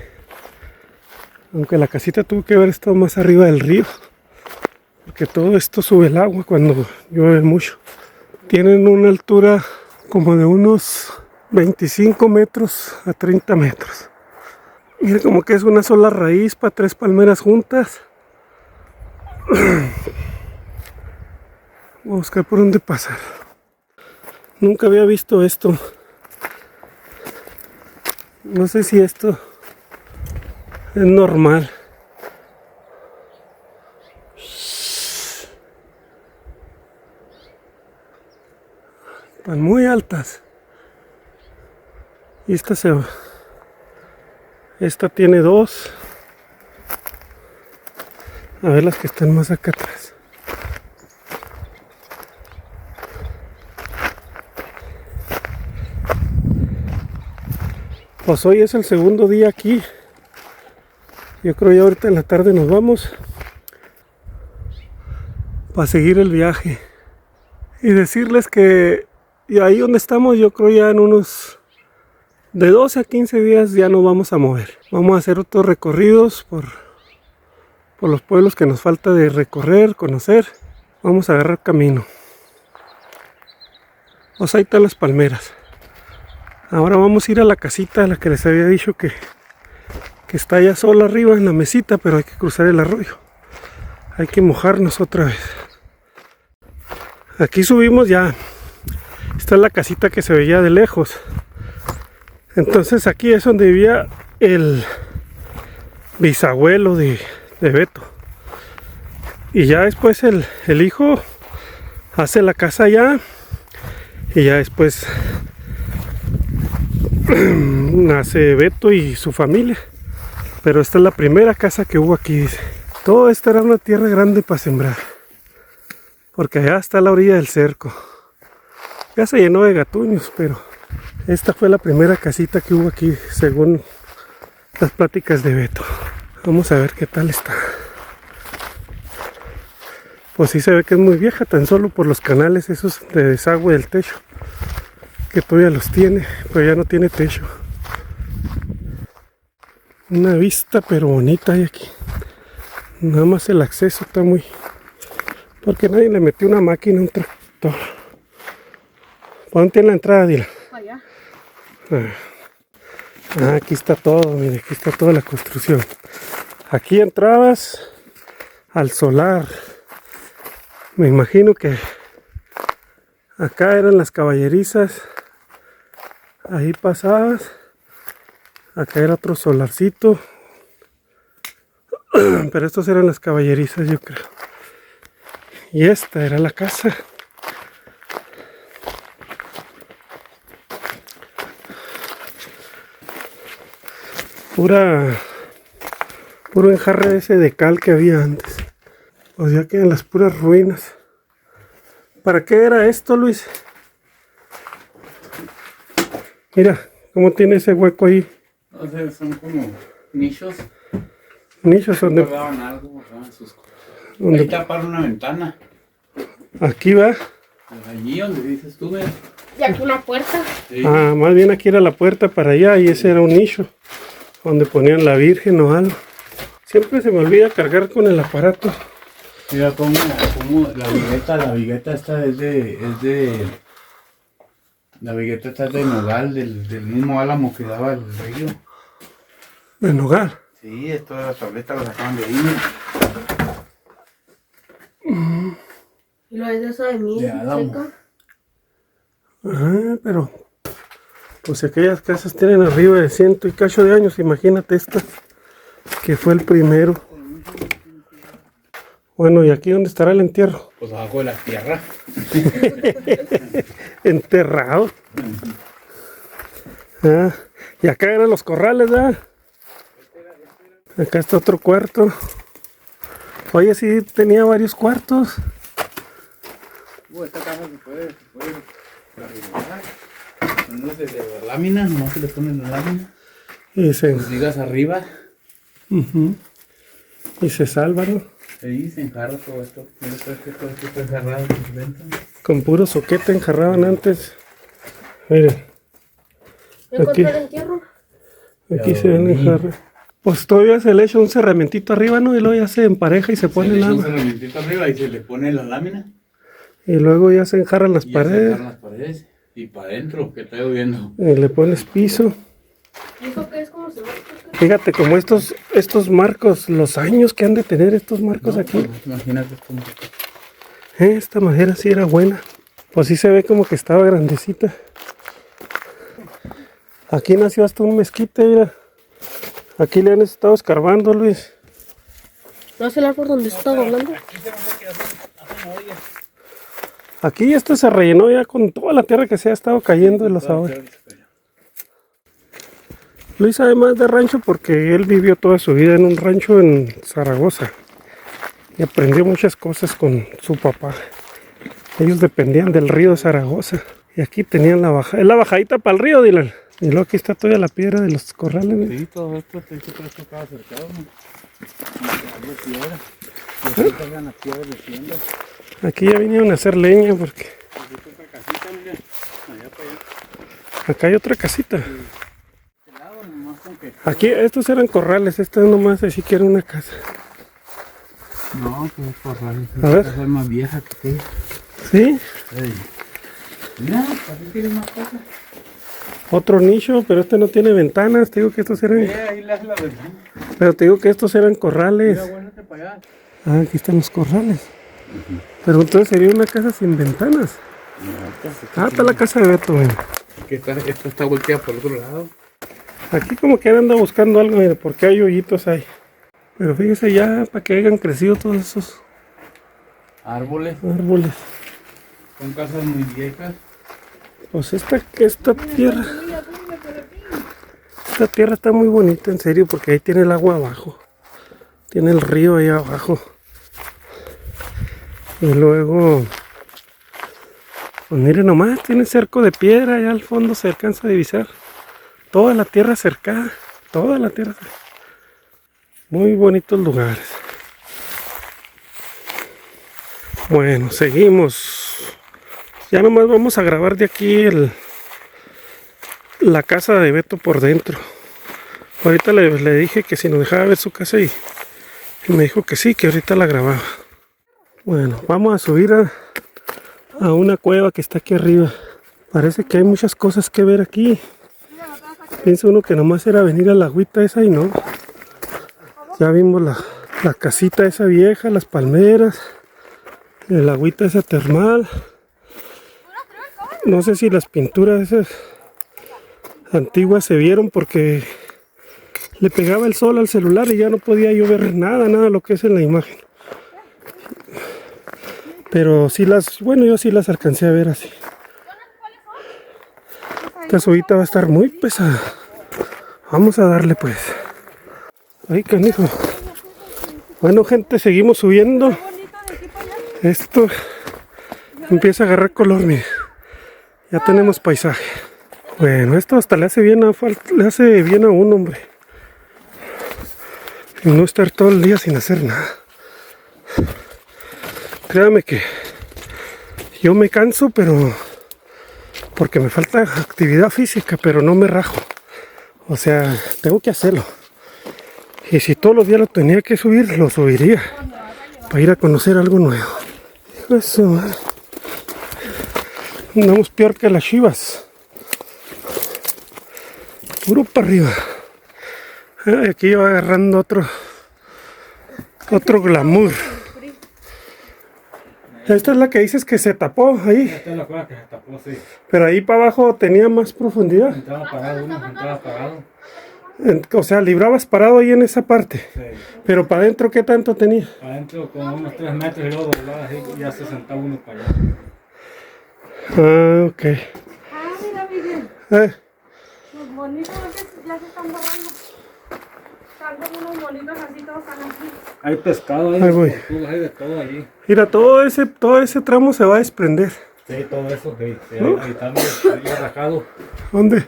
Speaker 2: aunque la casita tuvo que haber estado más arriba del río, porque todo esto sube el agua cuando llueve mucho. Tienen una altura como de unos 25 metros a 30 metros. Miren, como que es una sola raíz para 3 palmeras juntas. Voy a buscar por dónde pasar. Nunca había visto esto. No sé si esto es normal. Están muy altas. Y esta tiene 2. A ver las que están más acá atrás. Pues hoy es el segundo día aquí. Yo creo ya ahorita en la tarde nos vamos para seguir el viaje. Y decirles que y ahí donde estamos, yo creo ya en unos de 12 a 15 días ya nos vamos a mover. Vamos a hacer otros recorridos por los pueblos que nos falta de recorrer, conocer. Vamos a agarrar camino. Pues ahí están las palmeras. Ahora vamos a ir a la casita a la que les había dicho que está allá sola arriba en la mesita, pero hay que cruzar el arroyo. Hay que mojarnos otra vez. Aquí subimos ya. Esta es la casita que se veía de lejos. Entonces aquí es donde vivía el bisabuelo de Beto. Y ya después el hijo hace la casa allá. Y ya después nace Beto y su familia. Pero esta es la primera casa que hubo aquí, dice. Todo esto era una tierra grande para sembrar. Porque allá está la orilla del cerco. Ya se llenó de gatuños, pero esta fue la primera casita que hubo aquí, según las pláticas de Beto. Vamos a ver qué tal está. Pues sí se ve que es muy vieja, tan solo por los canales esos de desagüe del techo, que todavía los tiene, pero ya no tiene techo. Una vista pero bonita hay aquí. Nada más el acceso está muy... porque nadie le metió una máquina, un tractor. ¿Por dónde tiene la entrada, Dila?
Speaker 4: Allá.
Speaker 2: Aquí está todo, mire, aquí está toda la construcción. Aquí entrabas al solar. Me imagino que acá eran las caballerizas. Ahí pasabas. Acá era otro solarcito. Pero estos eran las caballerizas, yo creo. Y esta era la casa. Puro enjarre ese de cal que había antes. O sea, quedan las puras ruinas. ¿Para qué era esto, Luis? Mira, cómo tiene ese hueco ahí.
Speaker 5: O sea, son como nichos.
Speaker 2: Nichos donde...
Speaker 5: Guardaban algo, guardaban sus cosas.
Speaker 2: ¿Dónde?
Speaker 5: Ahí taparon una ventana.
Speaker 2: Aquí va.
Speaker 5: Allí donde dices tú, ¿ves?
Speaker 4: Y aquí una puerta.
Speaker 5: Sí.
Speaker 2: Ah, más bien aquí era la puerta para allá y ese era un nicho donde ponían la Virgen o algo. Siempre se me olvida cargar con el aparato.
Speaker 5: Mira cómo la vigueta esta es de la vigueta esta es de nogal, del mismo álamo que daba el río.
Speaker 2: De nogal.
Speaker 5: Sí, todas las tabletas las sacaban de ahí.
Speaker 4: Y lo es de eso de mí,
Speaker 5: De álamo.
Speaker 4: seco.
Speaker 2: Ah, pero pues aquellas casas tienen arriba de 100 y cacho de años, imagínate esta, que fue el primero. Bueno, ¿y aquí dónde estará el entierro?
Speaker 5: Pues abajo de la tierra.
Speaker 2: Enterrado. Ah, y acá eran los corrales, ¿verdad? Acá está otro cuarto. Oye, sí tenía varios cuartos.
Speaker 5: Esta casa se puede arreglar. No se le da lámina, nomás se le pone la lámina.
Speaker 2: Y se,
Speaker 5: Los digas arriba.
Speaker 2: y se salva, ¿no?
Speaker 5: Ahí se enjarra todo esto. Mira, todo esto está enjarrado por dentro.
Speaker 2: Con puro soquete enjarraban antes. Miren. Aquí,
Speaker 4: ¿Encontró el entierro?
Speaker 2: aquí se ven enjarrar. Pues todavía se le echa un cerramentito arriba, ¿no? Y luego ya se empareja y se pone
Speaker 5: Se le echa un
Speaker 2: nada.
Speaker 5: cerramentito arriba y se le pone la lámina.
Speaker 2: Y luego ya se enjarran las
Speaker 5: Y ya se
Speaker 2: paredes.
Speaker 5: enjarran las paredes. Y para adentro, que está lloviendo.
Speaker 2: Y le pones piso.
Speaker 4: ¿Eso qué es? ¿Cómo se ve?
Speaker 2: Fíjate, como estos marcos, los años que han de tener estos marcos aquí.
Speaker 5: Imagínate cómo.
Speaker 2: Esta madera sí era buena. Pues sí se ve como que estaba grandecita. Aquí nació hasta un mezquite, mira. Aquí le han estado escarbando, Luis.
Speaker 4: ¿No es el árbol donde estaba hablando?
Speaker 2: Aquí esto se rellenó ya con toda la tierra que se ha estado cayendo de los ahora. Luis sabe más de rancho porque él vivió toda su vida en un rancho en Zaragoza. Y aprendió muchas cosas con su papá. Ellos dependían del río de Zaragoza. Y aquí tenían la bajada. Es la bajadita para el río, Dylan. Y luego aquí está toda la piedra de los corrales. ¿No?
Speaker 5: Sí, todo esto estaba cercado, ¿no? Y piedra. Y aquí salgan las piedras de tienda.
Speaker 2: Aquí ya vinieron a hacer leña porque
Speaker 5: Otra casita, mira. Allá para allá.
Speaker 2: acá hay otra casita.
Speaker 5: Este lado, nomás con que.
Speaker 2: Aquí estos eran corrales, esta nomás así que era una casa.
Speaker 5: No, pues corral.
Speaker 2: A ver.
Speaker 5: Esta casa es más vieja que aquella.
Speaker 2: ¿Sí?
Speaker 5: Ey. Mira, aquí tienes más cosas.
Speaker 2: Otro nicho, pero este no tiene ventanas. Te digo que estos eran.
Speaker 5: Ahí le hace la ventana.
Speaker 2: Pero te digo que estos eran corrales.
Speaker 5: Mira, vuélvete para allá.
Speaker 2: Ah, aquí están los corrales. Pero entonces sería una casa sin ventanas. Ah, está la casa de Beto, güey.
Speaker 5: Aquí está, esto está volteado por el otro lado.
Speaker 2: Aquí como que anda buscando algo, mire, porque hay hoyitos ahí. Pero fíjese ya para que hayan crecido todos esos
Speaker 5: Árboles.
Speaker 2: árboles.
Speaker 5: Son casas muy viejas.
Speaker 2: Pues esta tierra está muy bonita, en serio, porque ahí tiene el agua abajo. Tiene el río ahí abajo. Y luego, pues mire nomás, tiene cerco de piedra, allá al fondo se alcanza a divisar. Toda la tierra cercada, toda la tierra cercada. Muy bonitos lugares. Bueno, seguimos. Ya nomás vamos a grabar de aquí la casa de Beto por dentro. Ahorita le dije que si nos dejaba ver su casa y me dijo que sí, que ahorita la grababa. Bueno, vamos a subir a una cueva que está aquí arriba. Parece que hay muchas cosas que ver aquí. Piensa uno que nomás era venir a la agüita esa y no. Ya vimos la casita esa vieja, las palmeras, el agüita esa termal. No sé si las pinturas esas antiguas se vieron porque le pegaba el sol al celular y ya no podía yo ver nada lo que es en la imagen. Pero sí yo sí las alcancé a ver así. Esta subida va a estar muy pesada. Vamos a darle pues. Ay, canijo. Bueno, gente, seguimos subiendo. Esto empieza a agarrar color, mire. Ya tenemos paisaje. Bueno, esto hasta le hace bien a uno, hombre. Y no estar todo el día sin hacer nada. Créame que yo me canso, pero porque me falta actividad física, pero no me rajo. O sea, tengo que hacerlo. Y si todos los días lo tenía que subir, lo subiría. Para ir a conocer algo nuevo. Eso, madre. Andamos peor que las chivas. Puro para arriba. Aquí va agarrando otro glamour. Esta es la que dices que se tapó ahí.
Speaker 3: Esta es la cueva que se tapó, sí.
Speaker 2: Pero ahí para abajo tenía más profundidad.
Speaker 3: Entraba parado uno, entraba parado.
Speaker 2: O sea, librabas parado ahí en esa parte.
Speaker 3: Sí.
Speaker 2: Pero para adentro, ¿qué tanto tenía?
Speaker 3: Adentro como unos 3 metros y luego doblaba así y ya se sentaba uno para allá.
Speaker 2: Ah, ok.
Speaker 4: Ah, mira, Miguel.
Speaker 2: Eh,
Speaker 4: Los bonitos ya se están borrando. están como unos bonitos así, todos están así.
Speaker 3: Hay pescado, hay
Speaker 2: Ahí voy.
Speaker 3: tortugas, hay de todo allí.
Speaker 2: Mira, todo ese tramo se va a desprender.
Speaker 3: Sí, todo eso, sí,
Speaker 2: ¿No?
Speaker 3: ahí está medio rajado.
Speaker 2: ¿Dónde?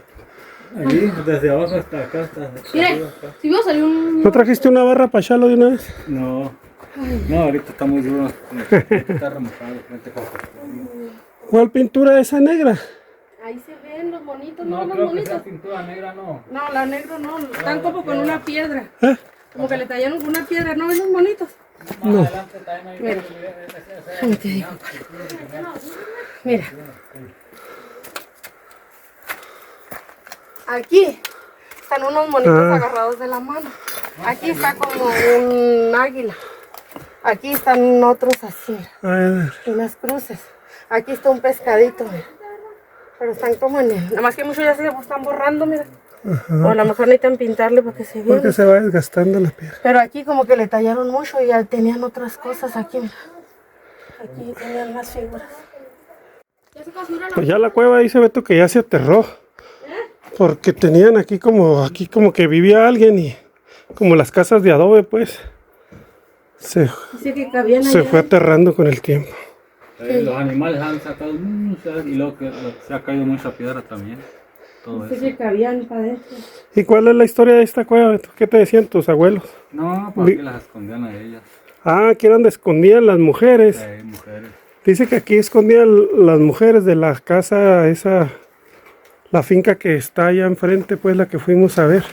Speaker 3: Allí, desde abajo hasta acá, hasta
Speaker 4: Mire,
Speaker 3: arriba, acá.
Speaker 4: si veo salió un...
Speaker 2: ¿No trajiste una barra para echarlo de una vez?
Speaker 3: No, no, ahorita está muy duro. Está remojado. Vente, Coco.
Speaker 2: ¿Cuál pintura esa negra?
Speaker 4: Ahí se ven los bonitos,
Speaker 3: No,
Speaker 4: los
Speaker 3: creo que
Speaker 4: bonitos.
Speaker 3: sea pintura negra, no.
Speaker 4: No, la negro no, están como con una piedra.
Speaker 2: ¿Eh?
Speaker 4: Como que le tallaron con una piedra, ¿no ven los bonitos?
Speaker 3: Más adelante también hay
Speaker 4: Mira. Ahí te digo. Mira. Aquí están unos monitos agarrados de la mano. Aquí está como un águila. Aquí están otros así,
Speaker 2: A ver.
Speaker 4: unas cruces. Aquí está un pescadito, mira. Pero están como en el... Nada más que muchos ya se están borrando, mira. O a lo mejor necesitan pintarle porque se ve.
Speaker 2: Porque se va desgastando la piedra.
Speaker 4: Pero aquí como que le tallaron mucho y ya tenían otras cosas aquí, mira. Aquí tenían más figuras.
Speaker 2: Pues ya la cueva dice Beto que ya se aterró. Porque tenían aquí como que vivía alguien y como las casas de adobe pues se
Speaker 4: Dice que cabían
Speaker 2: fue
Speaker 4: allá.
Speaker 2: aterrando con el tiempo.
Speaker 3: Los animales han sacado muchas y luego que se ha caído mucha piedra también. Todo
Speaker 4: Dice
Speaker 3: eso.
Speaker 4: que cabían para adentro.
Speaker 2: ¿Y cuál es la historia de esta cueva, Beto? ¿Qué te decían tus abuelos?
Speaker 3: No, porque las escondían a ellas.
Speaker 2: Ah, que era donde escondían las mujeres.
Speaker 3: Mujeres.
Speaker 2: Dice que aquí escondían las mujeres de la casa esa, la finca que está allá enfrente, pues la que fuimos a ver.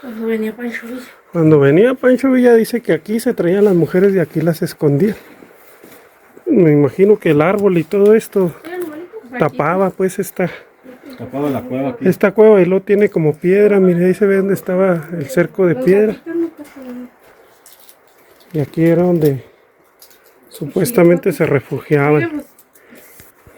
Speaker 4: Cuando venía Pancho Villa.
Speaker 2: Cuando venía Pancho Villa dice que aquí se traían las mujeres y aquí las escondían. Me imagino que el árbol y todo esto tapaba pues esta
Speaker 3: Tapaba la cueva aquí.
Speaker 2: cueva y lo tiene como piedra. Mire, ahí se ve donde estaba el cerco de piedra. Y aquí era donde supuestamente se refugiaban.
Speaker 4: Pues,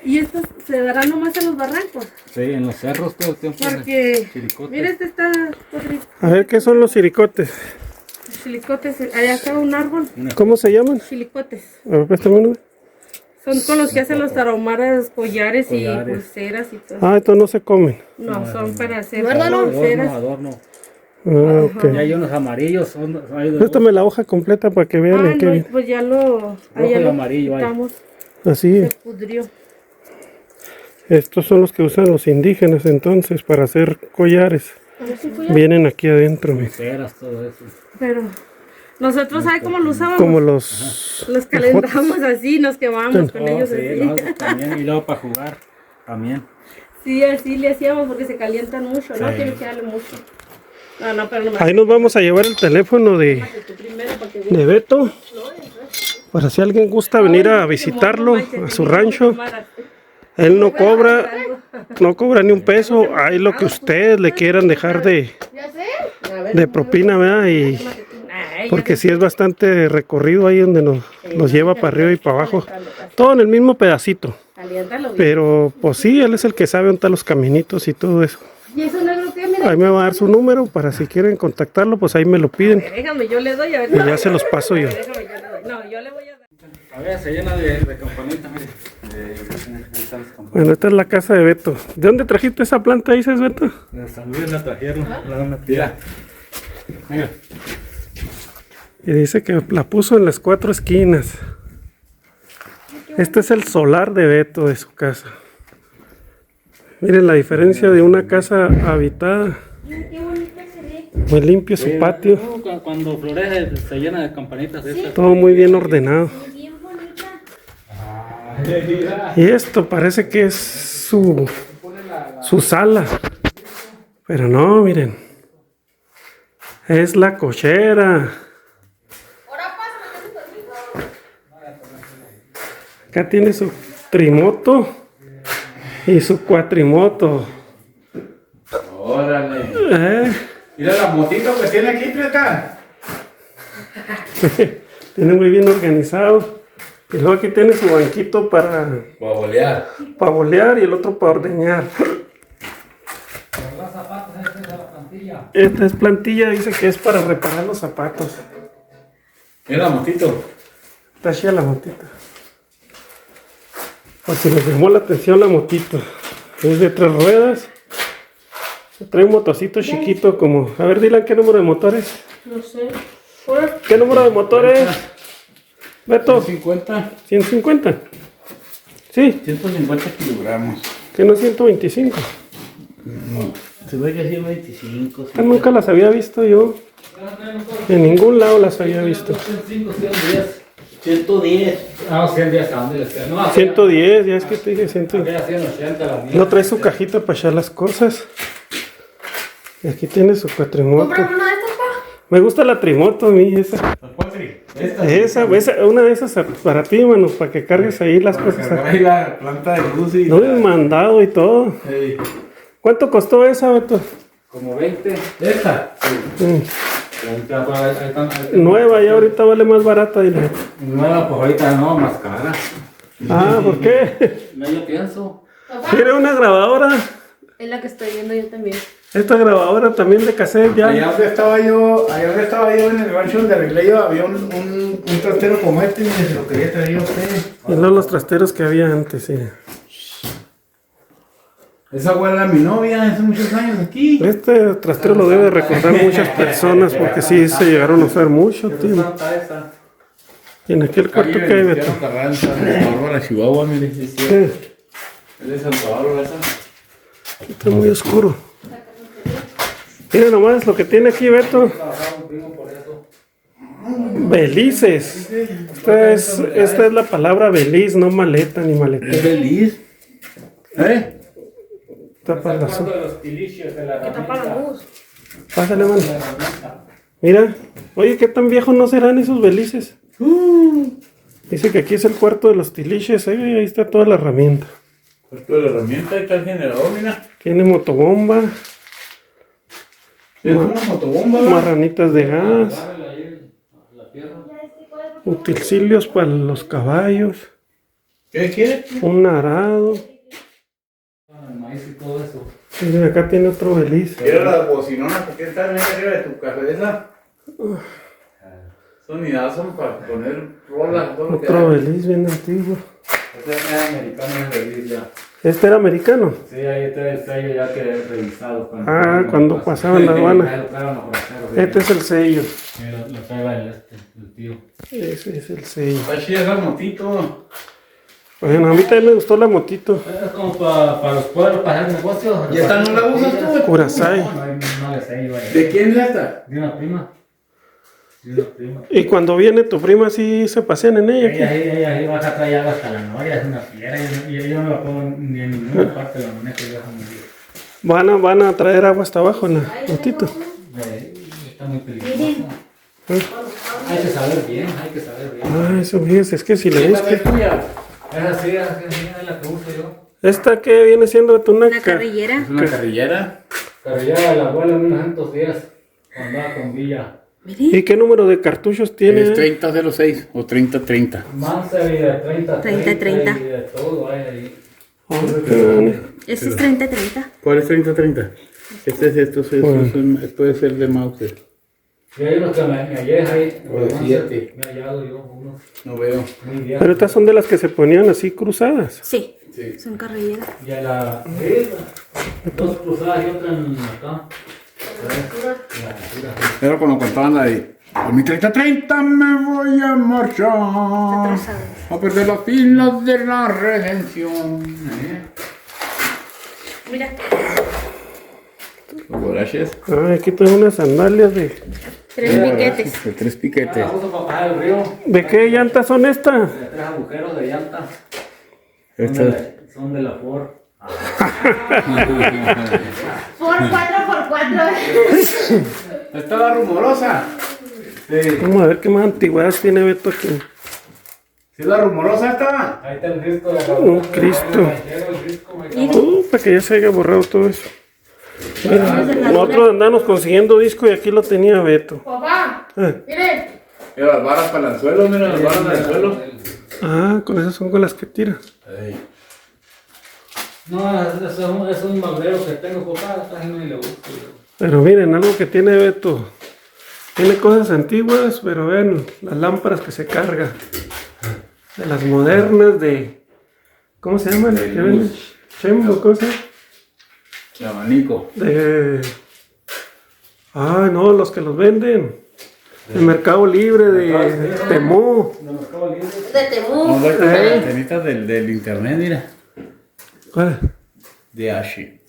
Speaker 4: y estos se darán nomás en los barrancos.
Speaker 3: Sí, en los cerros todo el tiempo.
Speaker 4: Porque,
Speaker 3: Chiricotes.
Speaker 4: mira, este está podrido.
Speaker 2: A ver, ¿qué son los siricotes?
Speaker 4: Chilicotes, allá está un árbol.
Speaker 2: ¿Cómo se llaman?
Speaker 4: Chilicotes.
Speaker 2: A ver, préstame uno.
Speaker 4: Son con los que hacen los tarahumaras, collares y
Speaker 3: Collares.
Speaker 4: pulseras y todo.
Speaker 2: Ah, estos no se comen.
Speaker 4: No, son para hacer
Speaker 3: Adorno,
Speaker 4: pulseras.
Speaker 3: adorno.
Speaker 2: Ah, ok.
Speaker 3: Y hay unos amarillos. Hay dos.
Speaker 2: Préstame la hoja completa para que vean en qué
Speaker 4: no,
Speaker 2: viene.
Speaker 4: pues ya lo, allá
Speaker 3: y
Speaker 4: lo
Speaker 3: amarillo hay.
Speaker 4: quitamos,
Speaker 2: Así
Speaker 4: se
Speaker 2: es.
Speaker 4: pudrió.
Speaker 2: Estos son los que usan los indígenas entonces para hacer collares.
Speaker 4: A ver si fue ya.
Speaker 2: Vienen aquí adentro, mira.
Speaker 3: Pulseras, todo eso.
Speaker 4: Pero nosotros, ¿sabes cómo lo usábamos?
Speaker 2: Como los...
Speaker 4: Los calentamos así, nos quemábamos con ellos
Speaker 3: Sí,
Speaker 4: así.
Speaker 3: nosotros también. Y luego para jugar también.
Speaker 4: Sí, así le hacíamos porque se calientan mucho, ¿no?
Speaker 3: Sí.
Speaker 4: Tienes que darle mucho. No, pero no me
Speaker 2: Ahí nos vamos a llevar el teléfono de
Speaker 4: tú primero para que veas.
Speaker 2: Beto. Para si alguien gusta venir a visitarlo a su rancho. Él no cobra ni un peso. Hay lo que ustedes le quieran dejar de propina, ¿verdad? Y porque sí es bastante recorrido ahí donde nos lleva para arriba y para abajo. Todo en el mismo pedacito.
Speaker 4: Caliéntalo bien.
Speaker 2: Pero pues sí, él es el que sabe dónde están los caminitos y todo eso.
Speaker 4: ¿Y eso negro qué? Mira.
Speaker 2: Ahí me va a dar su número para si quieren contactarlo, pues ahí me lo piden
Speaker 4: Déjame, yo le doy a ver.
Speaker 2: y ya se los paso yo.
Speaker 4: Déjame, yo le doy. No, yo le voy a dar.
Speaker 3: A ver, se llena de campanitas, mire. Ahí están las campanitas.
Speaker 2: Bueno, esta es la casa de Beto. ¿De dónde trajiste esa planta, dices, Beto?
Speaker 3: De San Luis la trajeron, una tía. Mira.
Speaker 2: Y dice que la puso en las 4 esquinas. Este es el solar de Beto de su casa. Miren la diferencia de una casa habitada. Muy limpio su patio.
Speaker 3: Cuando florece se llena de campanitas de estas.
Speaker 2: Todo muy bien ordenado. Y esto parece que es su sala. Pero no, miren. Es la cochera. Acá tiene su trimoto y su cuatrimoto.
Speaker 5: Órale. Mira la motito que tiene aquí, Prieta.
Speaker 2: Tiene muy bien organizado. Y luego aquí tiene su banquito para bolear y el otro para ordeñar. Esta es plantilla, dice que es para reparar los zapatos.
Speaker 5: Mira la motito.
Speaker 2: Está chida la motita. Por si les llamó la atención la motito. Es de 3 ruedas. Trae un motorcito chiquito como... A ver, Dylan, ¿qué número de motores?
Speaker 4: No sé.
Speaker 2: ¿Qué número de motores? Beto,
Speaker 5: 50.
Speaker 2: 150. Sí,
Speaker 5: 150 kilogramos.
Speaker 2: que no 125.
Speaker 5: Se ve que sí, 25.
Speaker 2: Ah, nunca las había visto yo. En ningún lado las había visto.
Speaker 5: 110.
Speaker 3: Ah, 110, ¿a dónde les queda? No,
Speaker 2: 110, ya es que te dije 110.
Speaker 3: aquella 180, las 10.
Speaker 2: No trae su cajita para echar las cosas. Y aquí tiene su cuatrimoto.
Speaker 4: ¿Cómprame una de estas, pa?
Speaker 2: Me gusta la trimoto a mí, esa. Una de esas para ti, mano, para que cargues ahí las cosas.
Speaker 5: Ahí la planta de luz y...
Speaker 2: No, mandado y todo.
Speaker 5: Ey.
Speaker 2: ¿Cuánto costó esa, Beto?
Speaker 3: Como 20. ¿Esta?
Speaker 2: Mm.
Speaker 3: Ahorita,
Speaker 2: Nueva, ya ahorita vale más barata, dile.
Speaker 3: nueva, pues ahorita no, más cara.
Speaker 2: Ah, ¿por qué?
Speaker 3: No, yo pienso.
Speaker 2: Quiere una grabadora.
Speaker 4: Es la que estoy viendo yo también.
Speaker 2: Esta grabadora también de cassette ya.
Speaker 5: Allá donde estaba yo en el rancho donde arreglé yo, había un trastero como este y se lo quería traer a usted.
Speaker 2: Y no los trasteros que había antes, sí.
Speaker 5: Esa abuela era mi novia hace muchos años aquí.
Speaker 2: Este trastero lo debe recordar muchas personas porque sí se llegaron a usar mucho, tío.
Speaker 3: Esa.
Speaker 2: Y en aquel cuarto que hay, Beto.
Speaker 5: Carranza, Bárbara, Chihuahua, mire.
Speaker 2: Sí,
Speaker 5: Es de San Pablo, esa.
Speaker 2: está muy oscuro. Mira nomás lo que tiene aquí, Beto. Belices. Esta es la palabra beliz, no maleta ni
Speaker 5: ¿Es
Speaker 2: maletero.
Speaker 5: feliz? ¿Eh?
Speaker 2: Tapa la
Speaker 3: De los tilicios de la
Speaker 4: Que tapa la luz.
Speaker 2: Pásale, mano. Mira. Oye, ¿qué tan viejos no serán esos belices? Dice que aquí es el cuarto de los tiliches. Ahí está toda la herramienta.
Speaker 5: Puesto de la herramienta, ahí está el generador, mira.
Speaker 2: Tiene motobomba,
Speaker 5: Es una motobomba, ¿verdad?
Speaker 2: marranitas de gas, utensilios para los caballos,
Speaker 5: ¿Qué quiere?
Speaker 2: un arado.
Speaker 3: El maíz y todo eso.
Speaker 2: Miren, acá tiene otro beliz.
Speaker 5: Quiero las bocinonas, ¿por qué están ahí arriba de tu cabeza? Son unidades son para poner rolas, todo lo que
Speaker 2: Otro
Speaker 5: hay.
Speaker 2: beliz bien antiguo.
Speaker 3: Este es americano, es feliz ya.
Speaker 2: Este era americano.
Speaker 3: Sí, ahí está el sello ya que he revisado.
Speaker 2: Cuando pasaban la aduana.
Speaker 3: Lo traen los braceros.
Speaker 2: Este es el sello.
Speaker 3: Sí, lo trae el tío.
Speaker 2: Ese es el sello.
Speaker 5: Está chida esa motito.
Speaker 2: Bueno, a mí también me gustó la motito.
Speaker 3: Es como para los pueblos, para hacer negocios.
Speaker 5: ¿Y esta no la usas tú?
Speaker 2: Curasai.
Speaker 3: No le sello ahí.
Speaker 5: ¿De quién es esta?
Speaker 3: De una prima. De una prima.
Speaker 2: Y cuando viene tu prima, sí se pasean en ella.
Speaker 3: Ella ahí baja a traer agua hasta la noria, es una fiera. Y yo no la pongo ni en ninguna parte de la manejo. Yo dejo muy bien.
Speaker 2: Van a traer agua hasta abajo en la motito.
Speaker 3: Está muy peligroso. Hay que saber bien, hay que saber bien.
Speaker 2: Ah, eso fíjese, es que si le
Speaker 5: ¿Esta
Speaker 2: busca.
Speaker 5: es tuya?
Speaker 3: Es así, es la que uso yo.
Speaker 2: ¿Esta que viene siendo de
Speaker 4: Una carrillera.
Speaker 5: ¿Es una carrillera?
Speaker 3: Pero ya la abuela en unos tantos días andaba con Villa.
Speaker 2: ¿Y qué número de cartuchos tiene?
Speaker 5: Es 3006 o 3030.
Speaker 3: Manser y de 30,
Speaker 4: 30.
Speaker 3: y de todo hay ahí.
Speaker 4: Ese es 30-30.
Speaker 5: ¿Cuál es 3030? Este es esto, puede ser de Mauser.
Speaker 3: Y hay unos que me hallé ahí.
Speaker 5: O de 7.
Speaker 3: Me he hallado yo unos
Speaker 5: No veo.
Speaker 3: muy bien.
Speaker 2: Pero estas son de las que se ponían así cruzadas.
Speaker 4: Sí.
Speaker 5: Sí.
Speaker 4: Son carrilleras.
Speaker 3: Y a la dos cruzadas y otra en acá.
Speaker 5: Era cuando contaban la de a mi 3030 me voy a marchar a perder las filas de la redención.
Speaker 4: Mira.
Speaker 5: Los borraches.
Speaker 2: Ah, aquí tengo unas sandalias de...
Speaker 4: 3 piquetes.
Speaker 5: De 3 piquetes.
Speaker 3: La uso para bajar el río.
Speaker 2: ¿De qué llantas son estas?
Speaker 3: De 3 agujeros de llanta.
Speaker 5: Estas.
Speaker 3: Son de la Ford.
Speaker 4: Por 4x4.
Speaker 5: Esta la rumorosa. Sí.
Speaker 2: Vamos a ver qué más antigüedades tiene Beto aquí.
Speaker 5: ¿Sí es la rumorosa esta?
Speaker 3: Ahí está el disco de la
Speaker 2: Oh, Cristo. Para que ya se haya borrado todo eso. Mira, nosotros andamos consiguiendo disco y aquí lo tenía Beto.
Speaker 4: Papá, miren.
Speaker 5: Mira las varas para el anzuelo, mira las varas del anzuelo.
Speaker 2: Ah, con esas son con las que tira.
Speaker 3: No, es un magrero que tengo, papá. Esta gente ni le gusta.
Speaker 2: Pero miren, algo que tiene Beto. Tiene cosas antiguas, pero vean las lámparas que se carga. De las modernas de... ¿Cómo se llama? ¿Qué venden? ¿Chembo? ¿Cómo se llama?
Speaker 5: De abanico.
Speaker 2: Ah, no, los que los venden. El Mercado Libre de Temu.
Speaker 4: De Temu.
Speaker 5: Vamos a ver las antenitas del internet, mira.
Speaker 2: ¿Cuál?
Speaker 5: De Ashi.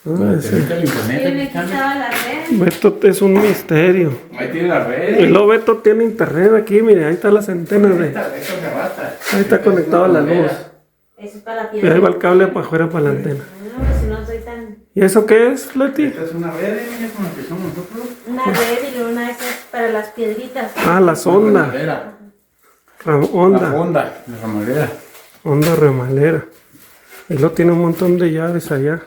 Speaker 2: Ah, ese.
Speaker 5: Del internet.
Speaker 4: Yo me quitaba la red.
Speaker 2: Beto es un misterio.
Speaker 5: Ahí tiene la red.
Speaker 2: Y luego Beto tiene internet aquí, mire, ahí están las antenas de.
Speaker 5: Eso se arrastra.
Speaker 2: Ahí está conectado a la luz.
Speaker 4: Eso es para la
Speaker 2: Y ahí
Speaker 4: piedra.
Speaker 2: va el cable para afuera para la antena.
Speaker 4: No, si no soy tan...
Speaker 2: ¿Y eso qué es, Leti?
Speaker 5: Esta es una red, mira, con la que somos nosotros.
Speaker 4: Una red y luego una de esas para las piedritas.
Speaker 2: Ah, la sonda.
Speaker 5: Madera.
Speaker 2: La
Speaker 5: La
Speaker 2: onda.
Speaker 5: honda, la ramalera.
Speaker 2: Onda remalera. Y luego tiene un montón de llaves allá.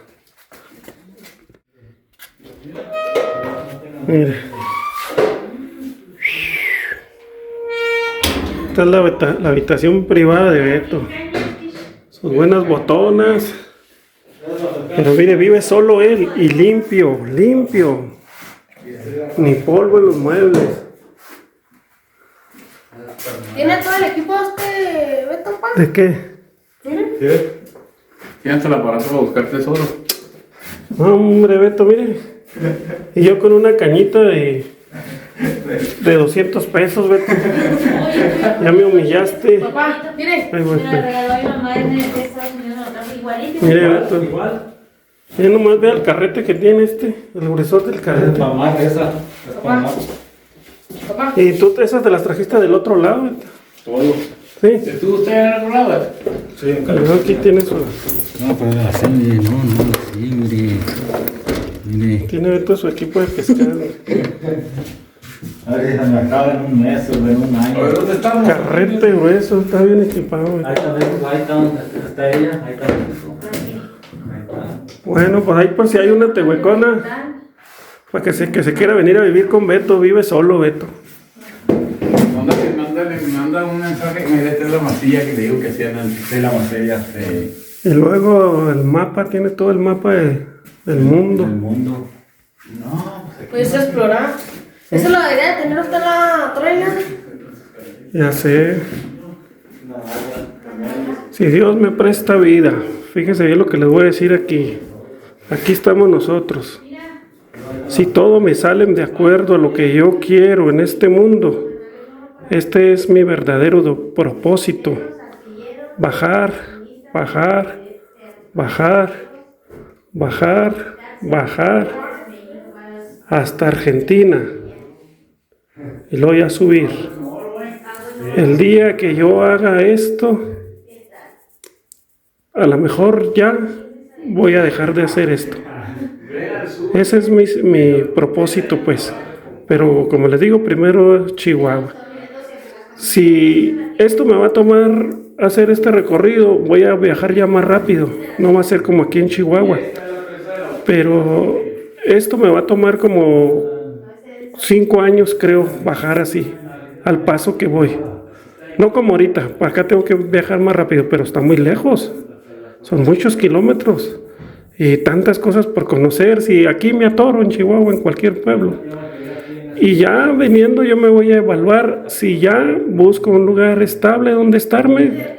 Speaker 2: Mire. Esta es la habitación privada de Beto. Sus buenas botonas. Pero mire, vive solo él y limpio, limpio. Ni polvo en los muebles.
Speaker 4: ¿Tiene todo el equipo Beto, pa?
Speaker 2: ¿De qué?
Speaker 5: Tienes el aparato para buscar tesoro.
Speaker 2: No, hombre, Beto, mire. Y yo con una cañita de 200 pesos, Beto. Ya me humillaste.
Speaker 4: Papá, mire.
Speaker 2: Ay, güey,
Speaker 4: Me la regaló mi mamá de Estados Unidos, lo trajo igualito.
Speaker 2: Mire, Beto. Ya nomás vea el carrete que tiene el gruesote del carrete.
Speaker 3: Mamá, esa.
Speaker 4: Papá. Papá.
Speaker 2: Y tú esas te las trajiste del otro lado, Beto.
Speaker 5: Todo.
Speaker 2: Sí.
Speaker 5: ¿Tú usted en algún lado?
Speaker 3: Sí,
Speaker 2: Pero aquí tiene su.
Speaker 3: no, pero así, mire, no, sí, mire. Mire.
Speaker 2: Tiene Beto su equipo de pescado.
Speaker 3: A ver, se me acaba en un mes o en un año.
Speaker 5: A ver, ¿dónde estamos?
Speaker 2: Carrete grueso, está bien equipado, Beto.
Speaker 3: Ahí está donde está ella, ahí está. Ahí está.
Speaker 2: Bueno, pues ahí por si hay una tehuecona. Para que se quiera venir a vivir con Beto, vive solo Beto.
Speaker 5: Me manda un mensaje que me dice la masilla que le digo que hacían antes de la masilla
Speaker 2: Y luego el mapa, tiene todo el mapa del mundo.
Speaker 3: El mundo.
Speaker 5: No,
Speaker 4: Puedes explorar. Eso lo debería de tener usted en la trailer.
Speaker 2: Ya sé. Si Dios me presta vida, fíjese bien lo que les voy a decir aquí. Aquí estamos nosotros. Si todo me sale de acuerdo a lo que yo quiero en este mundo, este es mi verdadero propósito. Bajar, bajar, bajar, bajar, bajar hasta Argentina y luego ya subir. El día que yo haga esto, a lo mejor ya voy a dejar de hacer esto. Ese es mi propósito, pues. Pero como les digo, primero Chihuahua. Si esto me va a tomar hacer este recorrido, voy a viajar ya más rápido. No va a ser como aquí en Chihuahua. Pero esto me va a tomar como 5 años, creo, bajar así, al paso que voy. No como ahorita, para acá tengo que viajar más rápido, pero está muy lejos. Son muchos kilómetros y tantas cosas por conocer. Si aquí me atoro en Chihuahua, en cualquier pueblo. Y ya viniendo yo me voy a evaluar si ya busco un lugar estable donde estarme.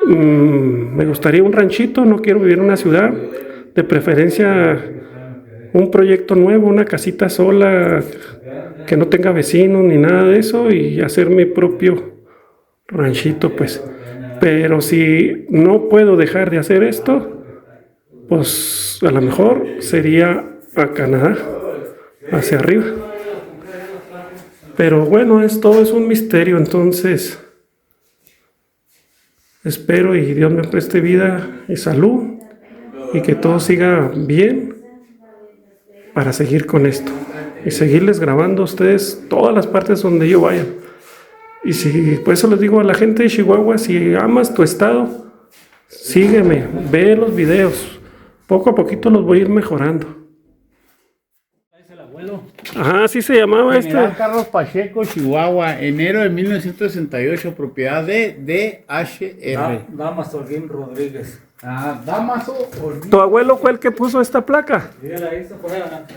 Speaker 2: Me gustaría un ranchito, no quiero vivir en una ciudad. De preferencia un proyecto nuevo, una casita sola, que no tenga vecinos ni nada de eso, y hacer mi propio ranchito, pues. Pero si no puedo dejar de hacer esto, pues a lo mejor sería a Canadá, hacia arriba. Pero bueno, todo es un misterio, entonces espero y Dios me preste vida y salud y que todo siga bien para seguir con esto y seguirles grabando a ustedes todas las partes donde yo vaya. Y si, por eso les digo a la gente de Chihuahua, si amas tu estado, sígueme, ve los videos, poco a poquito los voy a ir mejorando.
Speaker 3: Es el abuelo.
Speaker 2: Ajá, así se llamaba
Speaker 5: General Carlos Pacheco, Chihuahua, enero de 1968, propiedad de DHR.
Speaker 3: Damas Holguín Rodríguez.
Speaker 5: Damaso Holguín.
Speaker 2: ¿Tu abuelo fue el que puso esta placa?
Speaker 3: Sí, la hizo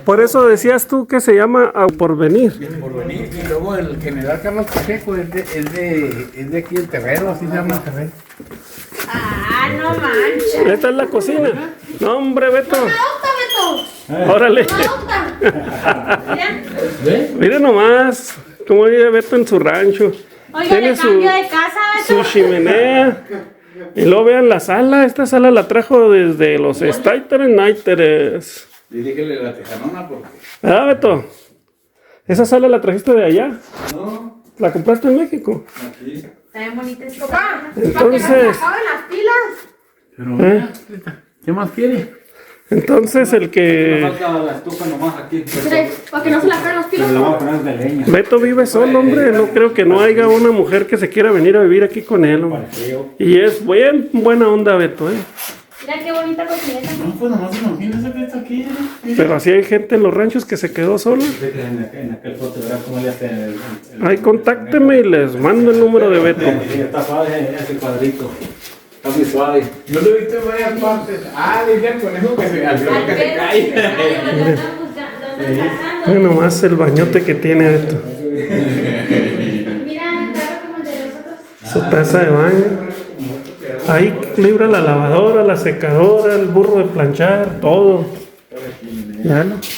Speaker 2: Por eso decías tú que se llama Porvenir.
Speaker 5: Por venir. Y luego el general Carlos Pacheco es de aquí el terreno, así se llama el terreno.
Speaker 4: Ay, Ah, no manches.
Speaker 2: Esta es la cocina. No, hombre, Beto.
Speaker 4: Me gusta, Beto.
Speaker 2: Órale.
Speaker 4: Me gusta. Mira.
Speaker 2: Mira nomás cómo vive Beto en su rancho.
Speaker 4: Oiga,
Speaker 2: Tiene
Speaker 4: le cambio de casa,
Speaker 2: su
Speaker 4: Beto.
Speaker 2: chimenea. Y luego vean la sala. Esta sala la trajo desde los Stater-Nighters.
Speaker 5: Y dígale la tejanona porque...
Speaker 2: Ah, Beto. ¿Esa sala la trajiste de allá?
Speaker 5: No,
Speaker 2: ¿La compraste en México?
Speaker 5: aquí.
Speaker 4: Está bien bonita esta. Papá,
Speaker 2: Entonces-
Speaker 4: para que no se acaben las pilas.
Speaker 5: Pero mira, ¿qué más quiere?
Speaker 2: Entonces el
Speaker 3: Me
Speaker 2: que...
Speaker 3: falta la estufa nomás aquí.
Speaker 4: Para que no se le acaben las pilas.
Speaker 3: Le voy a poner de leña.
Speaker 2: Beto vive solo, hombre. No creo que no haya una mujer que se quiera venir a vivir aquí con él, hombre. Y es buena onda, Beto, ¿eh?
Speaker 4: Mira qué bonita cocineta.
Speaker 5: No, pues nomás imagínese que está aquí.
Speaker 2: Pero así hay gente en los ranchos que se quedó sola.
Speaker 3: En aquel foto, verás cómo le hace el...
Speaker 2: Ahí contáctenme y les mando el número de Beto.
Speaker 3: Sí, está suave ese cuadrito. Está muy suave.
Speaker 5: Yo lo he visto en varias partes. Ah, le dije al conejo que se, al perro que se cae.
Speaker 2: Mira nomás el bañote que tiene Beto.
Speaker 4: Mira, claro como el de nosotros.
Speaker 2: Su taza de baño. Ahí libra la lavadora, la secadora, el burro de planchar, todo. Ya no. Sí,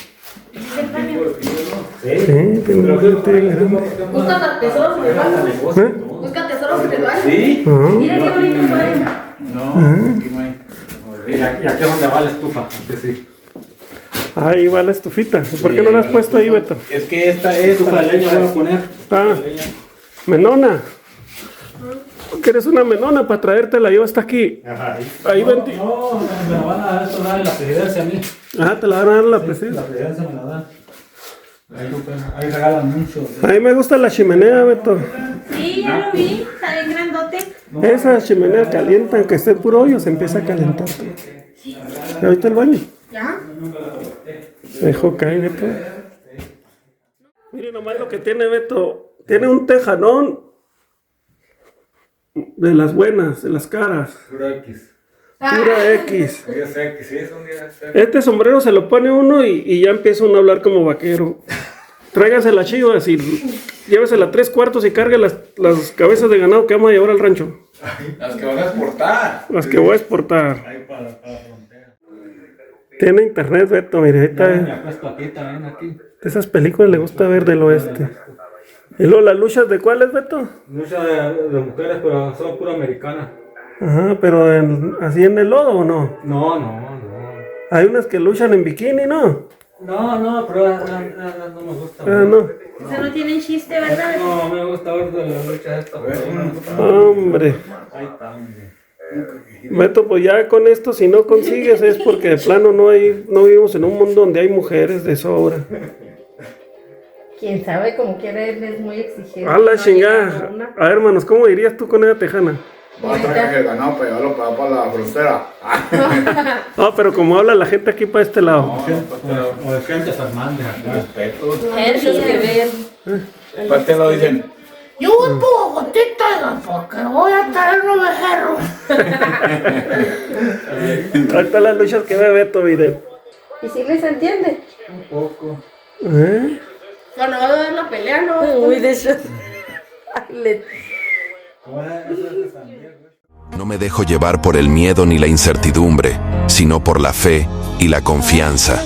Speaker 2: tiene un bañote grande.
Speaker 4: Busca tesoros en el baño.
Speaker 2: ¿Eh?
Speaker 4: Busca tesoros en el baño.
Speaker 3: ¿Sí?
Speaker 2: Ah,
Speaker 4: Mira qué bonito el baño.
Speaker 5: No, aquí no hay.
Speaker 3: Y aquí es donde va la estufa. Aquí sí.
Speaker 2: ahí va la estufita. ¿Por qué no la has puesto ahí, Beto?
Speaker 5: Es que esta
Speaker 3: Estufa de leña voy a poner.
Speaker 2: Ah, menona. ¿Quieres una menona para traértela? Yo hasta aquí. Ahí vente.
Speaker 3: No, me la van a dar esto en la presidencia a mí.
Speaker 2: Ah, te la van a dar la presencia.
Speaker 3: La presidencia me la dan. Ahí regalan mucho.
Speaker 2: A mí me gusta la chimenea, Beto.
Speaker 4: Sí, ya lo vi. Está bien grandote.
Speaker 2: Esa chimenea calienta, aunque esté puro hoyo, se empieza a calentar. ¿Y ahorita el baño?
Speaker 4: ¿Ya?
Speaker 2: Se dejó caer, Beto. Miren nomás lo que tiene Beto. Tiene un tejanón de las buenas, de las caras.
Speaker 3: Pura X.
Speaker 2: Pura X.
Speaker 3: Un día es X, sí, es un día es X.
Speaker 2: Este sombrero se lo pone uno y ya empieza uno a hablar como vaquero. Tráigase las chivas y llévesela 3/4 y cargue las cabezas de ganado que vamos a llevar al rancho.
Speaker 5: Las que vas a exportar.
Speaker 2: Las que voy a exportar.
Speaker 3: Ahí para la frontera.
Speaker 2: Tiene internet, Beto, mire, ahí está.
Speaker 3: Me apuesto aquí también, aquí.
Speaker 2: Esas películas le gusta ver del oeste. ¿Y luego las luchas de cuáles, Beto?
Speaker 3: Muchas de mujeres, pero son pura americana.
Speaker 2: Ajá, pero así en el lodo o no.
Speaker 3: No.
Speaker 2: Hay unas que luchan en bikini, ¿no?
Speaker 3: No, pero no me gusta.
Speaker 2: Ah, no.
Speaker 4: O sea, no tienen chiste, ¿verdad?
Speaker 3: No, me gusta ver de las luchas estas.
Speaker 2: Hombre.
Speaker 3: Ahí está, hombre.
Speaker 2: Beto, pues ya con esto, si no consigues, es porque de plano no vivimos en un mundo donde hay mujeres de sobra.
Speaker 4: Quién sabe, como quiera, él es muy exigente.
Speaker 2: A la chingada. A ver, hermanos, ¿cómo dirías tú con esa tejana?
Speaker 5: Vas a traer el ganado para llevarlo para la frontera.
Speaker 2: No, pero como habla la gente aquí para este lado.
Speaker 3: O de gente Fernández acá.
Speaker 5: Respeto.
Speaker 4: Esos que ven.
Speaker 5: Pues te lo dicen.
Speaker 6: Yo voy por Bogotita porque voy a traer los becerros.
Speaker 2: Ahí están las luchas que ve Beto, video.
Speaker 4: ¿Y si les entiende?
Speaker 3: Un poco.
Speaker 2: ¿Eh?
Speaker 4: Cuando va a ver la pelea, ¿no?
Speaker 6: Uy, de eso.
Speaker 1: No me dejo llevar por el miedo ni la incertidumbre, sino por la fe y la confianza.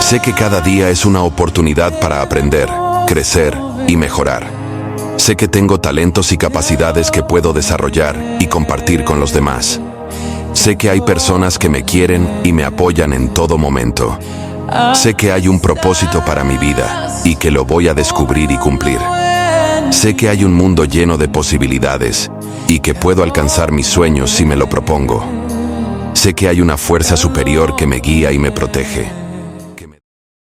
Speaker 1: Sé que cada día es una oportunidad para aprender, crecer y mejorar. Sé que tengo talentos y capacidades que puedo desarrollar y compartir con los demás. Sé que hay personas que me quieren y me apoyan en todo momento. Sé que hay un propósito para mi vida y que lo voy a descubrir y cumplir. Sé que hay un mundo lleno de posibilidades y que puedo alcanzar mis sueños si me lo propongo. Sé que hay una fuerza superior que me guía y me protege.